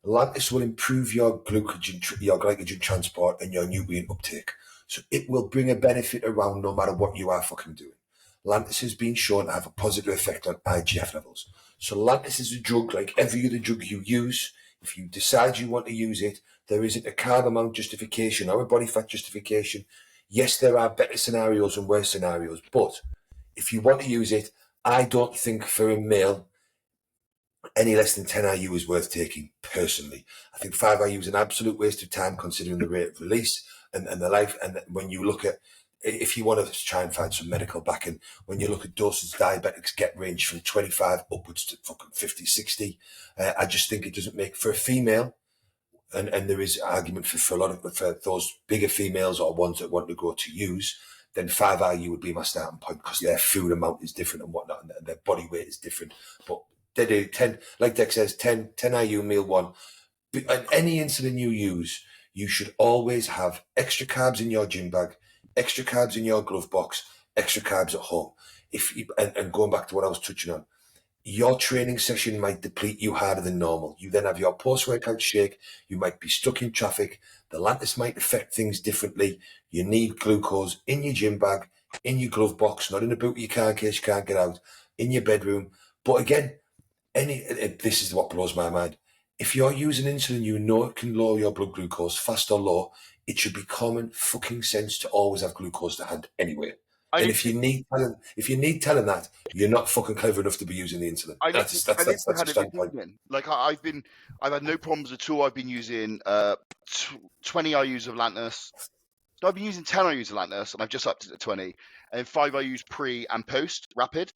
S3: Lantus will improve your glycogen transport and your nutrient uptake. So it will bring a benefit around no matter what you are fucking doing. Lantus has been shown to have a positive effect on IGF levels. So Lantus is a drug like every other drug you use. If you decide you want to use it, there isn't a carb amount justification or a body fat justification. Yes, there are better scenarios and worse scenarios, but if you want to use it, I don't think for a male any less than 10 IU is worth taking personally. I think 5 IU is an absolute waste of time considering the rate of release and the life. And when you look at, if you want to try and find some medical backing, when you look at doses diabetics get range from 25 upwards to fucking 50, 60, I just think it doesn't make for a female. And there is argument for those bigger females or ones that want to go to use, then 5 IU would be my starting point because their food amount is different and whatnot, and their body weight is different. But they do 10, like Dex says, 10 IU meal 1. And any insulin you use, you should always have extra carbs in your gym bag, extra carbs in your glove box, extra carbs at home. And going back to what I was touching on, your training session might deplete you harder than normal. You then have your post-workout shake. You might be stuck in traffic. The Lantus might affect things differently. You need glucose in your gym bag, in your glove box, not in the boot of your car in case you can't get out, in your bedroom. But again, this is what blows my mind. If you're using insulin, you know it can lower your blood glucose, fast or low. It should be common fucking sense to always have glucose to hand anyway. And if you need telling that, you're not fucking clever enough to be using the insulin. That's a standpoint.
S2: Like I've had no problems at all. I've been using 20 IUs of Lantus. So I've been using 10 IUs of Lantus, and I've just upped it to 20, and 5 IUs pre and post rapid,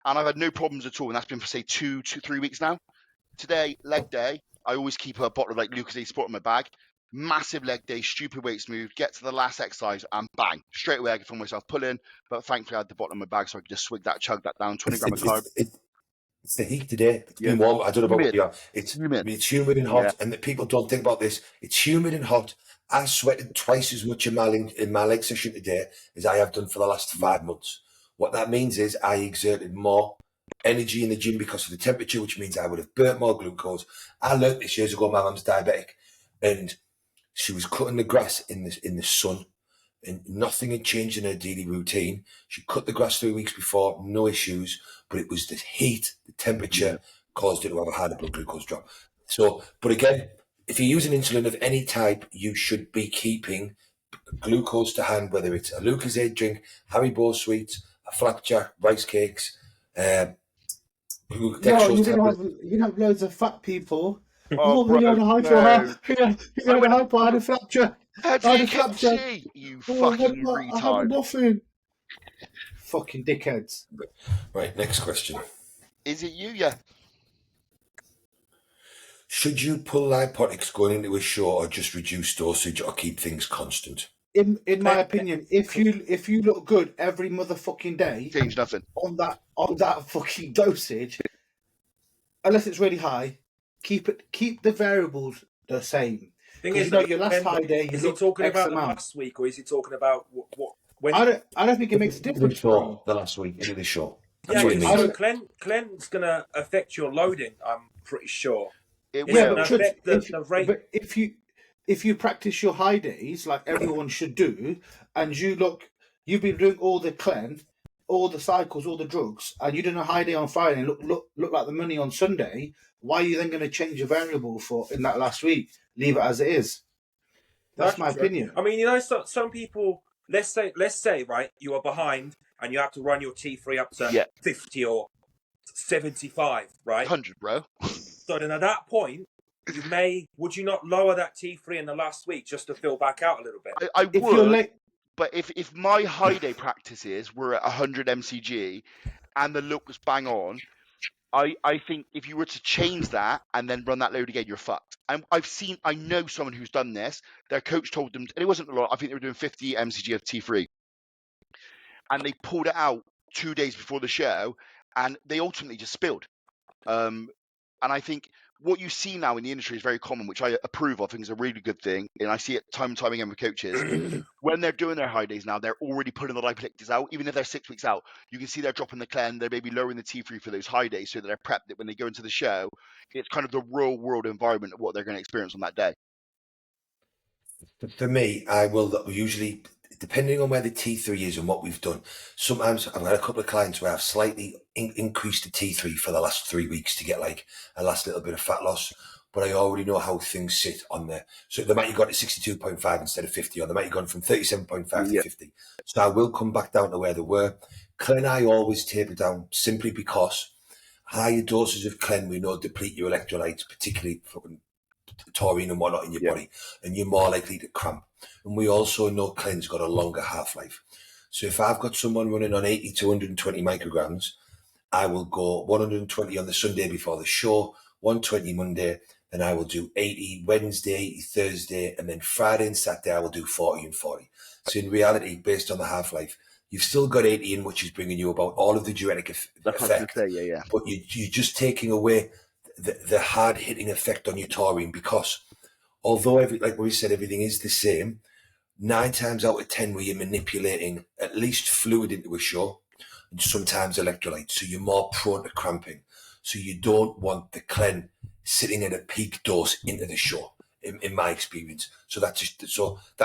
S2: and I've had no problems at all. And that's been for say 2-3 weeks now. Today, leg day, I always keep a bottle of like Lucozade Sport in my bag. massive leg day, stupid weights move, get to the last exercise, and bang, straight away I can feel myself pulling. But thankfully I had the bottom of my bag, so I could just swig that, chug that down, 20 gram of carb.
S3: It's the heat today. It's
S2: Yeah.
S3: been warm. I don't know about
S2: Humid.
S3: what you are. It's
S2: Humid.
S3: it's humid and hot,
S2: Yeah.
S3: and the people don't think about this. It's humid and hot. I sweated twice as much in my leg session today as I have done for the last 5 months. What that means is I exerted more energy in the gym because of the temperature, which means I would have burnt more glucose. I learnt this years ago. My mum's diabetic, and she was cutting the grass in the sun, and nothing had changed in her daily routine. She cut the grass 3 weeks before, no issues, but it was the heat, the temperature caused her to have a higher blood glucose drop. So, but again, if you're using insulin of any type, you should be keeping glucose to hand, whether it's a Lucozade drink, Haribo sweets, a flapjack, rice cakes,
S4: No,
S3: dextrose
S4: you're
S3: tablets.
S4: gonna have loads of fat people.
S2: Oh, bro,
S4: you're on a hyper.
S2: no.
S4: You're on a hyper. I had a fracture. I had a fracture.
S2: HKC, you
S4: Oh,
S2: fucking
S4: I had a
S2: retard.
S4: muffin. Fucking dickheads.
S3: Right, next question.
S2: Is it you? Yeah.
S3: Should you pull lipotics going into a show, or just reduce dosage, or keep things constant?
S4: In my opinion, if you look good every motherfucking day
S2: Change nothing.
S4: on that fucking dosage, unless it's really high, keep the variables the same.
S1: Thing
S4: Is,
S1: is,
S4: your last high day,
S1: is he talking
S4: X
S1: about the
S4: amount.
S1: last week, or is he talking about what when?
S4: I don't think it makes a difference.
S3: The last week into the show. That's
S1: Yeah,
S3: what it
S1: because
S3: means.
S1: Clen's going to affect your loading. I'm pretty sure.
S2: It
S1: Yeah,
S2: will.
S1: but
S4: But,
S1: the rate.
S4: but if you practice your high days like everyone should do, and you've been doing all the clean, all the cycles, all the drugs, and you did a high day on Friday and look like the money on Sunday, why are you then going to change a variable for in that last week? Leave it as it is. That's my
S1: true.
S4: opinion.
S1: I mean, some people. Let's say, right, you are behind and you have to run your T3 up to 50 or 75, right?
S2: 100, bro.
S1: So then at that point, would you not lower that T3 in the last week just to fill back out a little bit?
S2: I
S4: If you're
S2: would,
S4: late,
S2: but if my high day practices were at 100 mcg and the look was bang on, I think if you were to change that and then run that load again, you're fucked. And I know someone who's done this. Their coach told them, and it wasn't a lot. I think they were doing 50 mcg of T3, and they pulled it out 2 days before the show, and they ultimately just spilled. And I think what you see now in the industry is very common, which I approve of. I think is a really good thing, and I see it time and time again with coaches. When they're doing their high days now, they're already putting the lipolytics out. Even if they're 6 weeks out, you can see they're dropping the clen, they're maybe lowering the T3 for those high days so that they're prepped that when they go into the show, it's kind of the real world environment of what they're going to experience on that day.
S3: For me, I will usually, depending on where the T3 is and what we've done, sometimes I've had a couple of clients where I've slightly increased the T3 for the last 3 weeks to get like a last little bit of fat loss, but I already know how things sit on there. So they might have got to 62.5 instead of 50, or they might have gone from 37.5 to 50. So I will come back down to where they were. Clen, I always taper down simply because higher doses of clen we know deplete your electrolytes, particularly fucking taurine and whatnot in your body, and you're more likely to cramp. And we also know clen's got a longer half-life. So if I've got someone running on 80 to 120 micrograms, I will go 120 on the Sunday before the show, 120 Monday, then I will do 80 Wednesday, 80 Thursday, and then Friday and Saturday I will do 40 and 40. So in reality, based on the half-life, you've still got 80 in, which is bringing you about all of the diuretic effect.
S2: That's what I was going to say,
S3: But you're just taking away the hard-hitting effect on your taurine, because although, like we said, everything is the same, 9 times out of 10 where you're manipulating at least fluid into a show and sometimes electrolytes, so you're more prone to cramping. So you don't want the clen sitting at a peak dose into the show, in my experience. So that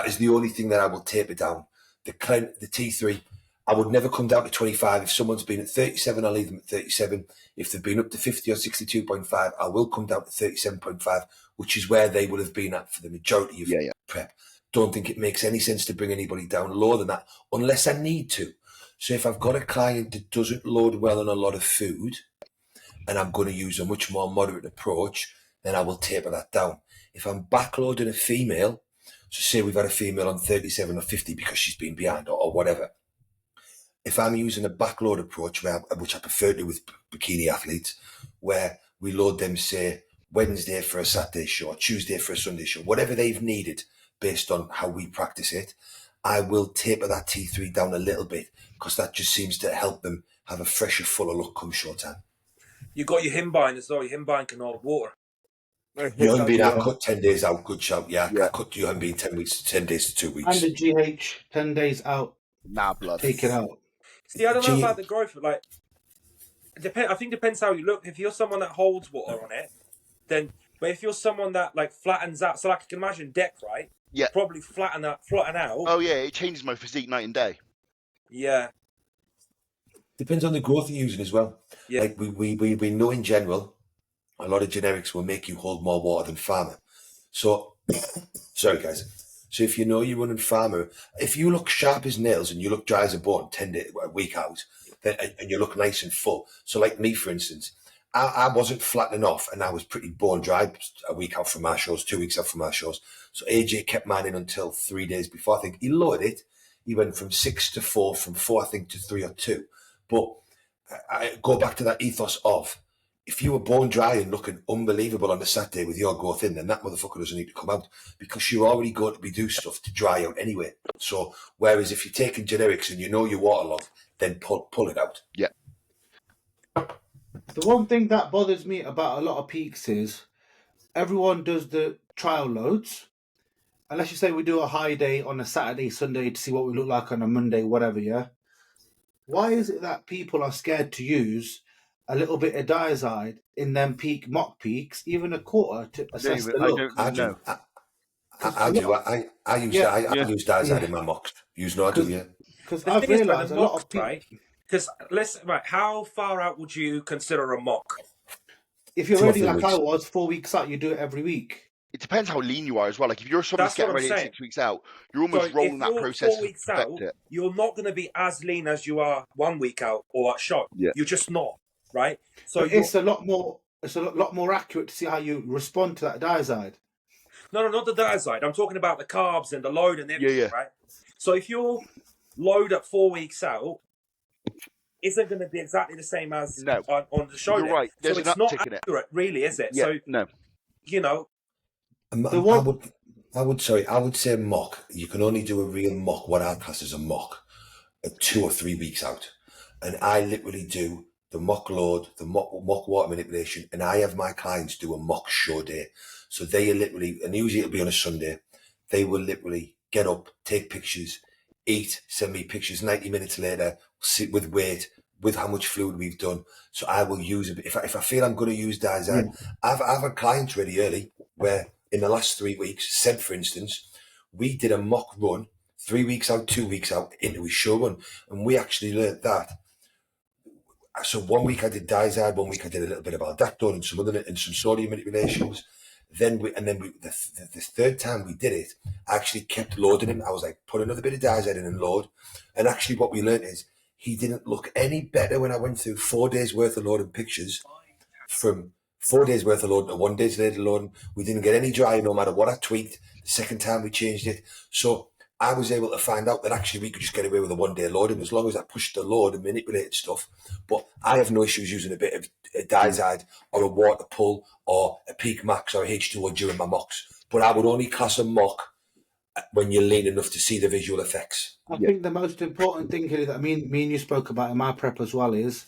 S3: is the only thing that I will taper down. The clen, the T3, I would never come down to 25. If someone's been at 37, I'll leave them at 37. If they've been up to 50 or 62.5, I will come down to 37.5, which is where they will have been at for the majority of prep. Don't think it makes any sense to bring anybody down lower than that unless I need to. So if I've got a client that doesn't load well on a lot of food and I'm going to use a much more moderate approach, then I will taper that down. If I'm backloading a female, so say we've had a female on 37 or 50 because she's been behind or whatever, if I'm using a backload approach, which I prefer to with bikini athletes, where we load them, say, Wednesday for a Saturday show, Tuesday for a Sunday show, whatever they've needed based on how we practice it, I will taper that T3 down a little bit because that just seems to help them have a fresher, fuller look come showtime.
S1: You got your Himbine as well. Your Himbine can hold water.
S3: You haven't been, I cut 10 days out, good shout. Yeah, I cut you haven't been 10 weeks, 10 days to 2 weeks.
S4: And the GH 10 days out.
S2: Nah, blood.
S4: Take it out.
S1: See, I don't know about the growth. Like, I think depends how you look. If you're someone that holds water on it, then. But if you're someone that like flattens out, so like I can imagine Deck, right?
S2: Yeah.
S1: Probably flatten out.
S2: Oh yeah, it changes my physique night and day.
S1: Yeah.
S3: Depends on the growth you're using as well.
S1: Yeah.
S3: Like we know in general, a lot of generics will make you hold more water than Farmer. So, sorry guys. So if you know you're running Farmer, if you look sharp as nails and you look dry as a bone 10 days, a week out, then and you look nice and full. So like me, for instance, I wasn't flattening off and I was pretty bone dry a week out from my shows, 2 weeks out from my shows. So AJ kept mine in until 3 days before. I think he lowered it. He went from 6 to 4, from 4, I think, to 3 or 2. But I go back to that ethos of, if you were bone dry and looking unbelievable on a Saturday with your growth in, then that motherfucker doesn't need to come out because you're already going to be doing stuff to dry out anyway. So whereas if you're taking generics and you know you're waterlogged, then pull it out.
S2: Yeah.
S4: The one thing that bothers me about a lot of peaks is everyone does the trial loads. And let's just say we do a high day on a Saturday, Sunday to see what we look like on a Monday, whatever, yeah? Why is it that people are scared to use a little bit of diazide in them mock peaks, even a quarter, to assess the look?
S3: I do. I use diazide in my mocks. Use no, I do, yeah.
S4: Because I've realised a lot of people...
S1: Right? Because how far out would you consider a mock?
S4: If you're ready like I was, 4 weeks out, you do it every week.
S2: It depends how lean you are as well. Like if you're someone who's getting ready 6 weeks out, you're almost rolling that process
S1: 4 weeks out, you're not going to be as lean as you are 1 week out or at shot.
S2: Yeah.
S1: You're just not, right? So
S4: it's a lot more. It's a lot more accurate to see how you respond to that diazide.
S1: No, not the diazide. I'm talking about the carbs and the load and everything, right? So if your load at 4 weeks out isn't going to be exactly the same as on the show.
S2: You're right.
S1: So it's not accurate, really, is it?
S2: Yeah,
S1: so
S2: no.
S1: You know,
S3: I would say mock. You can only do a real mock, what I class as a mock, at 2 or 3 weeks out. And I literally do the mock load, the mock water manipulation, and I have my clients do a mock show day. So they are literally, and usually it'll be on a Sunday, they will literally get up, take pictures, eat, send me pictures 90 minutes later, sit with weight, with how much fluid we've done. So I will use it. If I feel I'm going to use diazide, I've had clients really early where in the last 3 weeks, said for instance, we did a mock run 3 weeks out, 2 weeks out into his show run. And we actually learned that. So 1 week I did diazide, 1 week I did a little bit of aldactone and some other and some sodium manipulations. The third time we did it, I actually kept loading him. I was like, put another bit of diazide in and load. And actually what we learned is he didn't look any better when I went through 4 days worth of loading pictures from 4 days worth of loading to 1 day's later loading. We didn't get any dry no matter what I tweaked. The second time we changed it. So I was able to find out that actually we could just get away with a 1 day loading as long as I pushed the load and manipulated stuff. But I have no issues using a bit of diazide or a water pull or a peak max or a H2O during my mocks. But I would only class a mock when you're lean enough to see the visual effects.
S4: I think the most important thing here that me and you spoke about in my prep as well is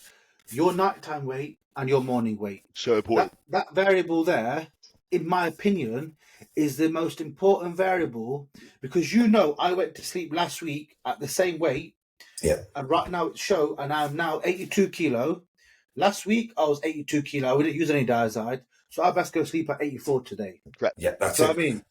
S4: your nighttime weight and your morning weight.
S2: So important.
S4: That variable there, in my opinion, is the most important variable because I went to sleep last week at the same weight.
S3: Yeah.
S4: And right now it's show and I'm now 82 kilo. Last week I was 82 kilo. We didn't use any diazide. So I best go sleep at 84 today.
S2: Correct.
S3: Yeah, that's
S4: it.
S3: What I mean.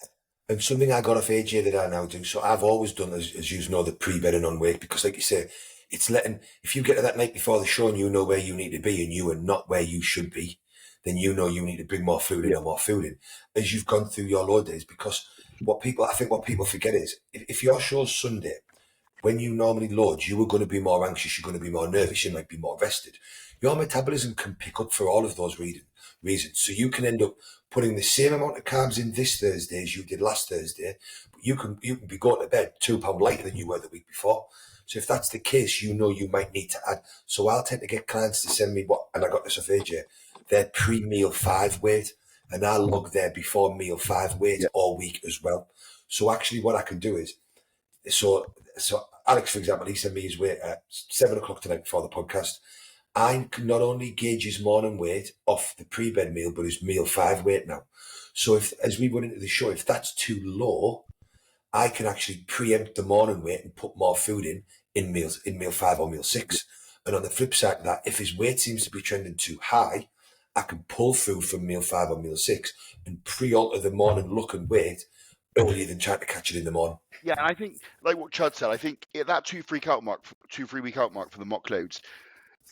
S3: And something I got off AJ that I now do. So I've always done, as you know, the pre-bedding on weight because like you say, it's if you get to that night before the show and you know where you need to be and you are not where you should be, then you know you need to bring more food in or more food in as you've gone through your load days. Because what people forget is if your show's Sunday, when you normally load, you are going to be more anxious, you're going to be more nervous, you might be more rested. Your metabolism can pick up for all of those reasons. So you can end up putting the same amount of carbs in this Thursday as you did last Thursday, but you can be going to bed 2 pounds lighter than you were the week before. So if that's the case, you know you might need to add. So I'll tend to get clients to send me and I got this off AJ, their pre-meal 5 weight. and I log their before meal 5 weight all week as well. So actually what I can do is, so Alex, for example, he sent me his weight at 7 o'clock tonight before the podcast. I can not only gauge his morning weight off the pre-bed meal, but his meal 5 weight now. So if, as we run into the show, if that's too low, I can actually preempt the morning weight and put more food in meal 5 or meal 6. And on the flip side of that, if his weight seems to be trending too high, I can pull food from meal 5 or meal 6 and pre-alter the morning look and weight earlier than trying to catch it in the morning.
S2: Yeah, and I think, like what Chud said, I think at that 2 3 week out mark for the mock loads,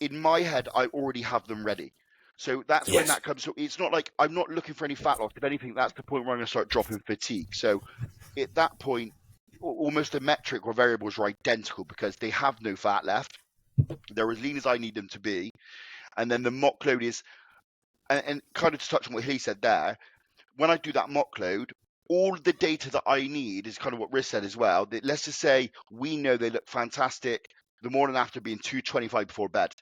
S2: in my head, I already have them ready. So that's when that comes. So it's not like I'm not looking for any fat loss. If anything, that's the point where I'm going to start dropping fatigue. So at that point, almost the metric or variables are identical because they have no fat left. They're as lean as I need them to be. And then the mock load is, and kind of to touch on what he said there, when I do that mock load, all the data that I need is kind of what Riz said as well. That let's just say we know they look fantastic the morning after being 225 before bed.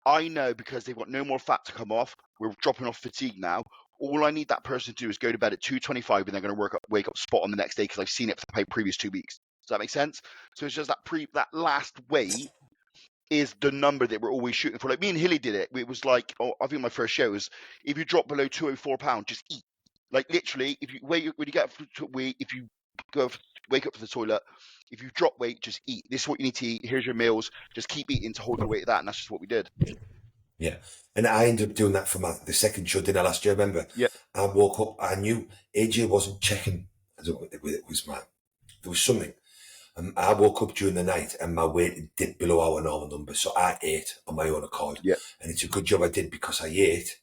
S2: I know because they've got no more fat to come off. We're dropping off fatigue now. All I need that person to do is go to bed at 225 and they're going to wake up spot on the next day because I've seen it for the previous 2 weeks. Does that make sense? So it's just that last weight is the number that we're always shooting for. Like me and Hilly did it. It was like, I think my first show was, if you drop below 204 pounds, just eat. Like literally, if you when you get weight, if you wake up for the toilet, if you drop weight, just eat. This is what you need to eat. Here's your meals. Just keep eating to hold your weight at that, and that's just what we did.
S3: Yeah, and I ended up doing that for the second show, didn't I, last year? Remember?
S2: Yeah.
S3: I woke up. I knew AJ wasn't checking. I don't know what it was. There was something. I woke up during the night and my weight dipped below our normal number, so I ate on my own accord.
S2: Yeah.
S3: And it's a good job I did because I ate,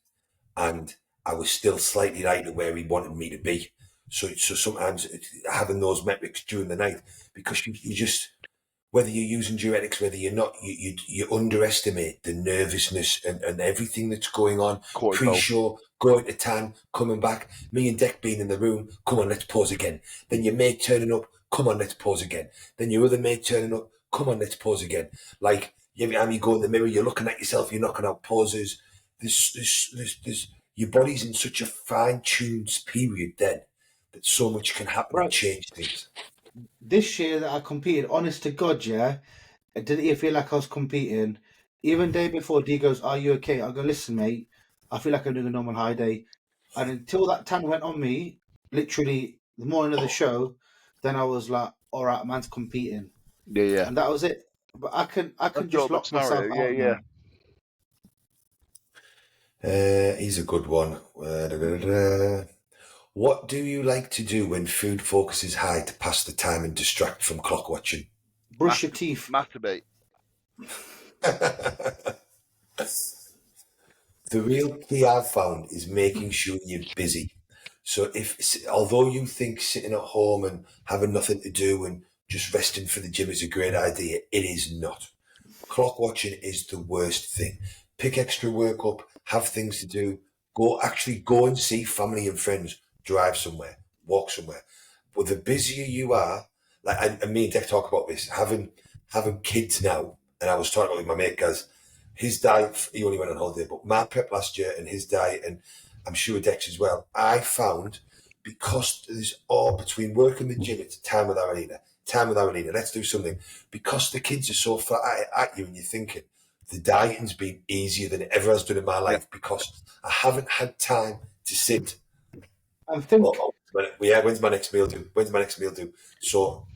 S3: and I was still slightly right at where he wanted me to be. So sometimes having those metrics during the night, because you just, whether you're using diuretics, whether you're not, you underestimate the nervousness and everything that's going on. Pre-show, going to tan, coming back, me and Deck being in the room, come on, let's pause again. Then your mate turning up, come on, let's pause again. Then your other mate turning up, come on, let's pause again. Like every time you go in the mirror, you're looking at yourself, you're knocking out pauses. There's your body's in such a fine-tuned period then that so much can happen and change things.
S4: This year that I competed, honest to God, yeah, I didn't even feel like I was competing. Even day before, D goes, "Are you okay?" I go, "Listen, mate, I feel like I'm doing a normal high day." And until that tan went on me, literally the morning of the show, then I was like, "All right, man's competing."
S2: Yeah.
S4: And that was it. But I can just lock myself out.
S2: Yeah.
S3: Here's a good one. What do you like to do when food focus is high to pass the time and distract from clock watching?
S4: Brush your teeth.
S2: Masturbate.
S3: The real key I've found is making sure you're busy. So although you think sitting at home and having nothing to do and just resting for the gym is a great idea, it is not. Clock watching is the worst thing. Pick extra work up, have things to do, go and see family and friends, drive somewhere, walk somewhere. But the busier you are, like, and me and Deck talk about this, having kids now, and I was talking with my mate, guys, his diet, he only went on holiday, but my prep last year and his diet, and I'm sure Dex as well, I found, because there's all between work and the gym, it's time with Arena, let's do something. Because the kids are so flat at you and you're thinking, the dieting's been easier than it ever has done in my life because I haven't had time to sit.
S4: I think.
S3: When's my next meal due? So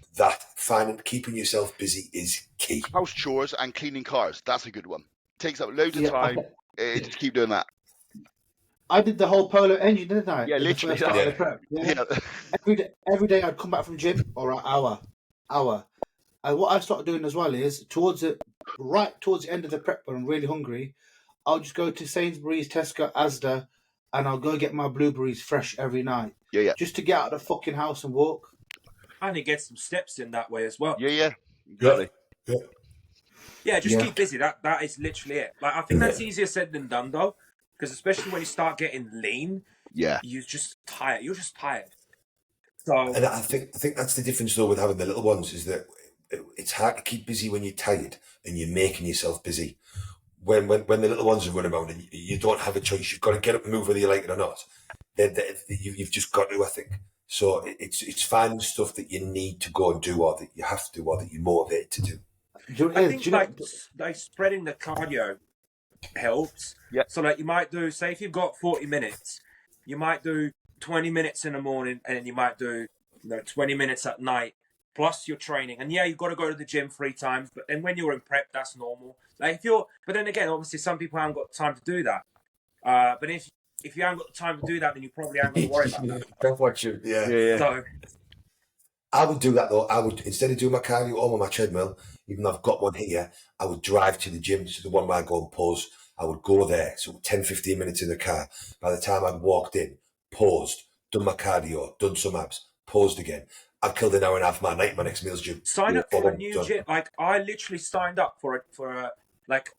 S3: keeping yourself busy is key.
S2: House chores and cleaning cars. That's a good one. Takes up loads of time. Just keep doing that.
S4: I did the whole polo engine, didn't I?
S2: Yeah, literally.
S4: The prep. Yeah. Every day I'd come back from gym, or an hour. And what I started doing as well is towards the end of the prep when I'm really hungry, I'll just go to Sainsbury's, Tesco, Asda, and I'll go get my blueberries fresh every night.
S2: Yeah.
S4: Just to get out of the fucking house and walk.
S1: And it gets some steps in that way as well.
S2: Yeah. Exactly.
S1: Yeah, just keep busy. That is literally it. Like, I think that's easier said than done though, because especially when you start getting lean, you're just tired. So,
S3: and I think that's the difference though with having the little ones is that it's hard to keep busy when you're tired and you're making yourself busy. when the little ones are running around and you don't have a choice, you've got to get up and move whether you like it or not. You've just got to, I think. So it's finding stuff that you need to go and do, or that you have to, or that you're motivated to do.
S1: I think like spreading the cardio helps.
S2: Yeah.
S1: So like you might do, say if you've got 40 minutes, you might do 20 minutes in the morning, and then you might do 20 minutes at night, plus your training. And yeah, you've got to go to the gym 3 times, but then when you're in prep, that's normal. Like but then again, obviously some people haven't got time to do that. But if you haven't got the time to do that, then you probably haven't got to worry about that.
S3: That's what you, yeah.
S1: So
S3: I would do that though. I would, instead of doing my cardio on my treadmill, even though I've got one here, I would drive to the gym, to the one where I go and pause. I would go there, so 10, 15 minutes in the car. By the time I'd walked in, paused, done my cardio, done some abs, paused again. I'd killed an hour and a half my night, my next meal's gym.
S1: Sign up for a new gym. Like I literally signed up for like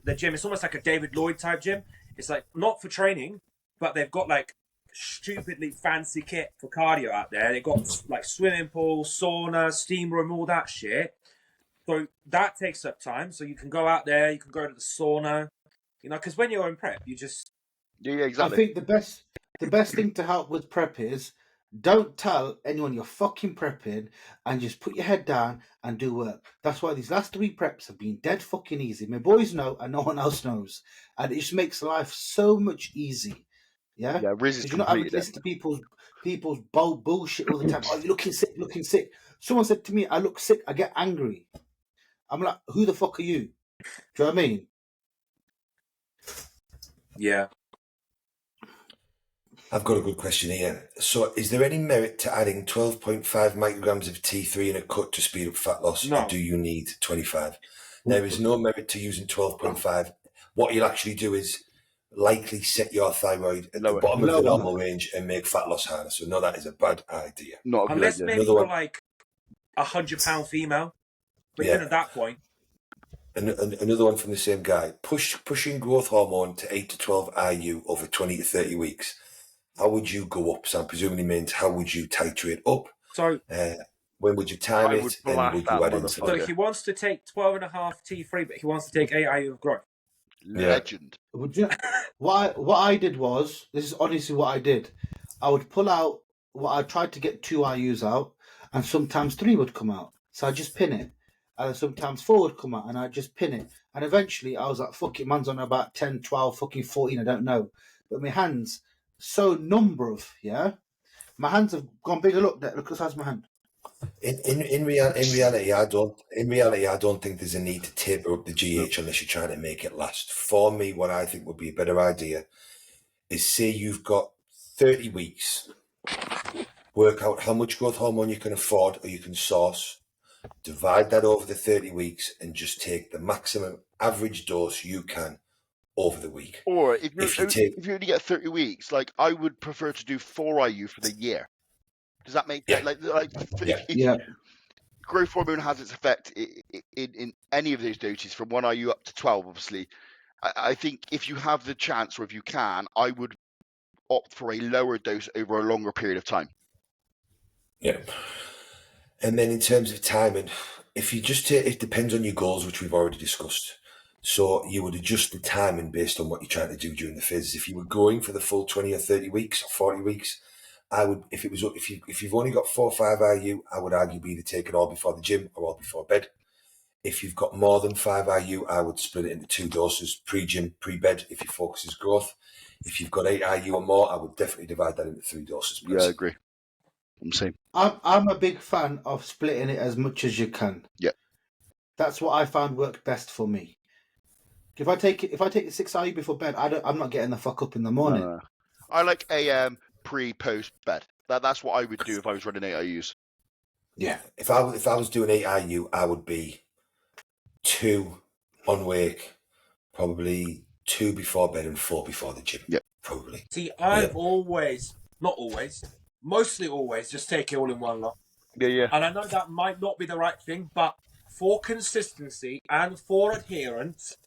S1: the gym. It's almost like a David Lloyd type gym. It's like not for training, but they've got like stupidly fancy kit for cardio out there. They've got like swimming pool, sauna, steam room, all that shit. So that takes up time. So you can go out there, you can go to the sauna, because when you're in prep, you just
S2: exactly.
S4: I think the best thing to help with prep is don't tell anyone you're fucking prepping, and just put your head down and do work. That's why these last 3 preps have been dead fucking easy. My boys know and no one else knows, and it just makes life so much easy. Yeah,
S2: Riz is
S4: you're not having to listen to people's bullshit all the time. Oh, you're looking sick. Someone said to me, I look sick, I get angry. I'm like, who the fuck are you? Do you know what I mean?
S1: Yeah.
S3: I've got a good question here. So is there any merit to adding 12.5 micrograms of T3 in a cut to speed up fat loss?
S1: No.
S3: Or do you need 25? There is no merit to using 12.5. What you'll actually do is likely set your thyroid at the bottom of the normal range and make fat loss harder. So no, that is a bad idea.
S2: Not a good
S1: Unless
S2: idea.
S1: maybe for like 100-pound female. But even at that point.
S3: And another one from the same guy. Pushing growth hormone to 8 to 12 IU over 20 to 30 weeks. How would you go up? So I'm presuming he means how would you titrate up?
S1: So
S3: when would you time it?
S2: Would
S3: and would you add in
S1: so he wants to take 12.5 T3, but he wants to take 8 IU of growth.
S2: Legend.
S4: Would you? What I did was, this is honestly what I did. I would pull out I tried to get 2 IUs out, and sometimes 3 would come out. So I just pin it. And sometimes 4 would come out, and I just pin it. And eventually I was like, fuck it, man's on about 10, 12, fucking 14, I don't know. But my hands, so number of, my hands have gone bigger. Look at how's my hand.
S3: In reality, I don't think there's a need to taper up the GH unless you're trying to make it last. For me, what I think would be a better idea is, say you've got 30 weeks, work out how much growth hormone you can afford or you can source, divide that over the 30 weeks, and just take the maximum average dose you can over the week.
S2: Or if you only get 30 weeks, like I would prefer to do 4 IU for the year. Does that make sense?
S4: Yeah.
S2: Growth hormone has its effect in any of those doses from 1 IU up to 12, obviously. I think if you have the chance, or if you can, I would opt for a lower dose over a longer period of time.
S3: Yeah. And then in terms of timing, if you just take, it depends on your goals, which we've already discussed. So you would adjust the timing based on what you're trying to do during the phase. If you were going for the full 20 or 30 weeks or 40 weeks, I would, if you've only got 4 or 5 IU, I would argue either take it all before the gym or all before bed. If you've got more than 5 IU, I would split it into 2 doses, pre-gym, pre-bed, if your focus is growth. If you've got 8 IU or more, I would definitely divide that into 3 doses. Please.
S2: Yeah, I agree. I'm saying.
S4: I'm a big fan of splitting it as much as you can.
S2: Yeah.
S4: That's what I found worked best for me. If I take the 6 IU before bed, I'm not getting the fuck up in the morning.
S2: I like AM pre-post bed. That's what I would do if I was running 8 IUs.
S3: Yeah. If I was doing 8 IU, I would be 2 on wake, probably 2 before bed and 4 before the gym.
S2: Yep.
S3: Probably.
S1: See, I've always, not always, mostly always just take it all in one lot.
S2: Yeah.
S1: And I know that might not be the right thing, but for consistency and for adherence,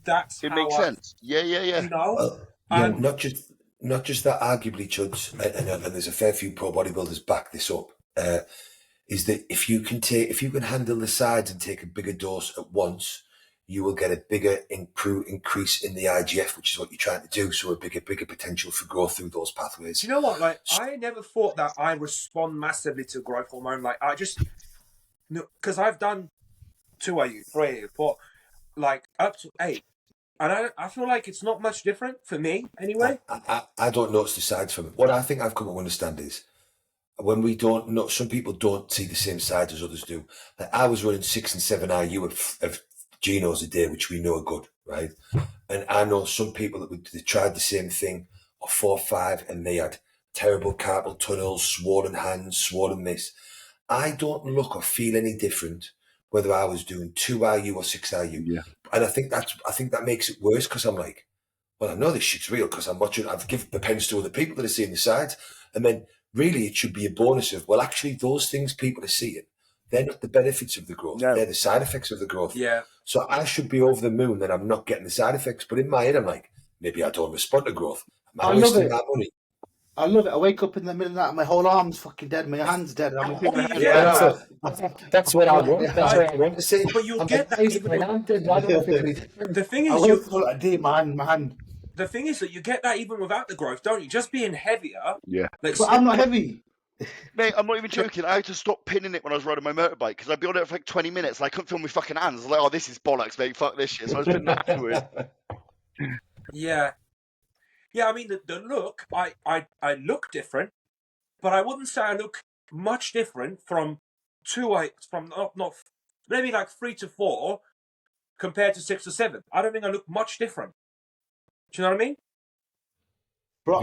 S1: that's
S2: it
S1: how
S2: makes sense. Yeah.
S1: You know?
S3: Well,
S1: and
S3: not just that, arguably, Chuds, and there's a fair few pro bodybuilders back this up, is that if you can handle the sides and take a bigger dose at once, you will get a bigger increase in the IGF, which is what you're trying to do. So a bigger potential for growth through those pathways.
S1: Do you know what? Like, I never thought that I respond massively to growth hormone. Like, I just, because I've done 2 AU, 3 AU, 4, like up to 8. And I feel like it's not much different for me anyway.
S3: I don't notice the sides from it. What I think I've come to understand is when we don't know, some people don't see the same sides as others do. Like I was running 6 and 7 IU of Genos a day, which we know are good, right? And I know some people that they tried the same thing, or 4 or 5, and they had terrible carpal tunnels, swollen hands, swollen this. I don't look or feel any different whether I was doing 2 IU or 6 IU.
S2: Yeah.
S3: And I think that makes it worse because I'm like, well, I know this shit's real because I'm watching. I've given the pens to other people that are seeing the sides, and then really it should be a bonus of, well, actually those things people are seeing, they're not the benefits of the growth.
S2: No.
S3: They're the side effects of the growth.
S1: Yeah.
S3: So I should be over the moon that I'm not getting the side effects. But in my head, I'm like, maybe I don't respond to growth. Am I wasting that money?
S4: I love it. I wake up in the middle of the night, my whole arm's fucking dead, my hand's dead. I'm
S3: That's what I want. That's what I want to see.
S1: But you'll get that even the thing
S4: I
S1: is,
S4: wake up like, dear, my hand.
S1: the thing is that you get that even without the growth, don't you? Just being heavier.
S2: Yeah.
S1: Like,
S4: But I'm not heavy.
S2: Mate, I'm not even joking. I had to stop pinning it when I was riding my motorbike because I'd be on it for like 20 minutes and I couldn't feel my fucking hands. I was like, oh, this is bollocks, mate. Fuck this shit. So I was pinning that afterwards.
S1: Yeah. Yeah, I mean, the look, I look different, but I wouldn't say I look much different from not maybe like 3 to 4 compared to 6 or 7. I don't think I look much different. Do you know what I mean?
S4: Bro,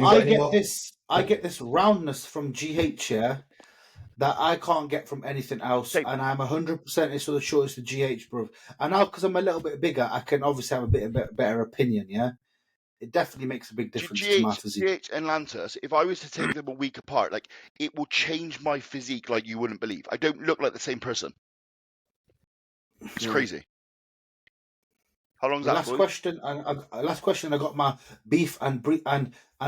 S4: I get this roundness from GH here that I can't get from anything else,
S2: Same.
S4: and I'm 100% it's the choice to GH, bro. And now because I'm a little bit bigger, I can obviously have a bit better opinion. Yeah, it definitely makes a big difference to my physique.
S2: GH and Lantus, if I was to take them a week apart, like it will change my physique like you wouldn't believe. I don't look like the same person. It's crazy. How long's that?
S4: Last question. Last question. I got my beef and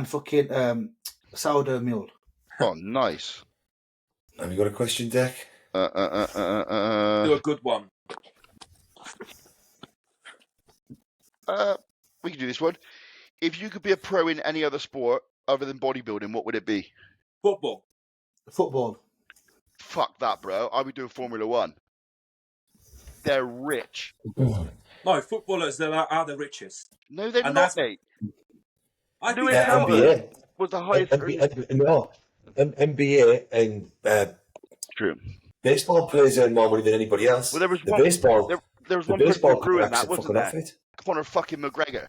S4: fucking sourdough mule.
S2: Oh, nice.
S3: Have you got a question, Deck?
S1: Do a good one.
S2: We can do this one. If you could be a pro in any other sport other than bodybuilding, what would it be?
S1: Football.
S4: Football.
S2: Fuck that, bro. I would do Formula 1. They're rich.
S1: No, footballers are the richest.
S2: No, they're
S1: And
S2: not,
S1: that's-
S2: mate.
S1: I
S2: No,
S1: think
S2: it's
S1: they
S2: not.
S1: are.
S3: NBA.
S2: Was the highest.
S3: NBA and
S2: True.
S3: baseball players earn more money than anybody else.
S2: Well, there was
S3: the
S2: one.
S3: baseball,
S2: There was
S3: the
S2: one person
S3: baseball
S2: who grew in
S3: contracts
S2: that,
S3: are
S2: wasn't
S3: fucking
S2: there?
S3: off it.
S2: Conor fucking McGregor.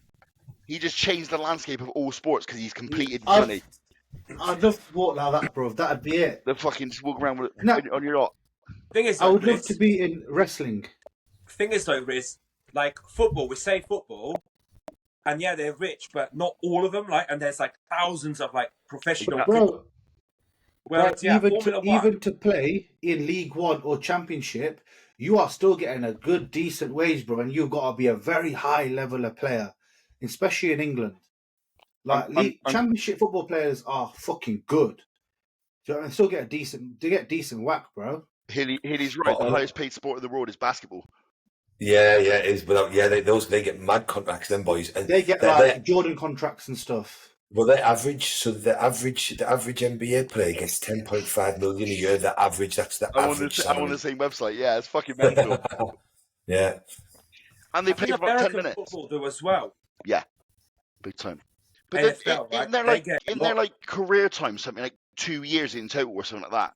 S2: He just changed the landscape of all sports because he's completed
S4: I'd-
S2: money.
S4: I'd love to walk like that, bro. That'd be it.
S2: The fucking just walk around with
S4: No.
S2: on your yacht.
S1: Thing is,
S4: I would
S1: though,
S4: love to be in wrestling.
S1: Thing is, though, Riz, like football, we say football, and yeah, they're rich, but not all of them. Like, and there's like thousands of like professional
S2: Exactly.
S1: people.
S4: Bro,
S1: Whereas, yeah, Formula One,
S4: even to play in League One or Championship, you are still getting a good, decent wage, bro, and you've got to be a very high level of player, especially in England. Like Championship football players are fucking good. Do you know what I mean? Still get decent whack, bro.
S2: Hilly's right. The highest paid sport in the world is basketball.
S3: Yeah, it is. But they get mad contracts, them boys. And
S4: They get like Jordan contracts and stuff.
S3: well, the average NBA player gets 10.5 million a year. The average, that's the average
S2: I'm on
S3: salary.
S2: the same website. Yeah, it's fucking mental.
S3: Yeah.
S2: And they
S1: I
S2: play
S1: think
S2: for about 10
S1: American
S2: minutes.
S1: football do as well.
S2: Big time. But
S1: AFL,
S2: then,
S1: right?
S2: in their
S1: They
S2: like
S1: get a
S2: in their
S1: lot.
S2: like career time, something like 2 years in total or something like that.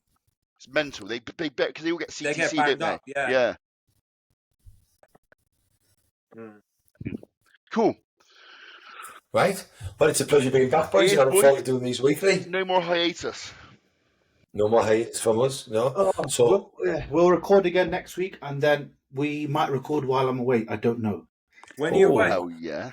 S2: It's mental. They bet because they all get
S1: They get
S2: CTC,
S1: banged
S2: don't
S1: up.
S2: they?
S1: Yeah.
S2: Yeah. Cool.
S3: Right. Well, it's a pleasure being back, boys.
S2: It is,
S3: I look
S2: boys.
S3: forward to doing these weekly.
S2: No more hiatus.
S3: No more hates from us. No. So
S4: We'll record again next week, and then we might record while I'm away. I don't know.
S1: When you're
S3: Oh,
S1: away,
S2: Oh yeah.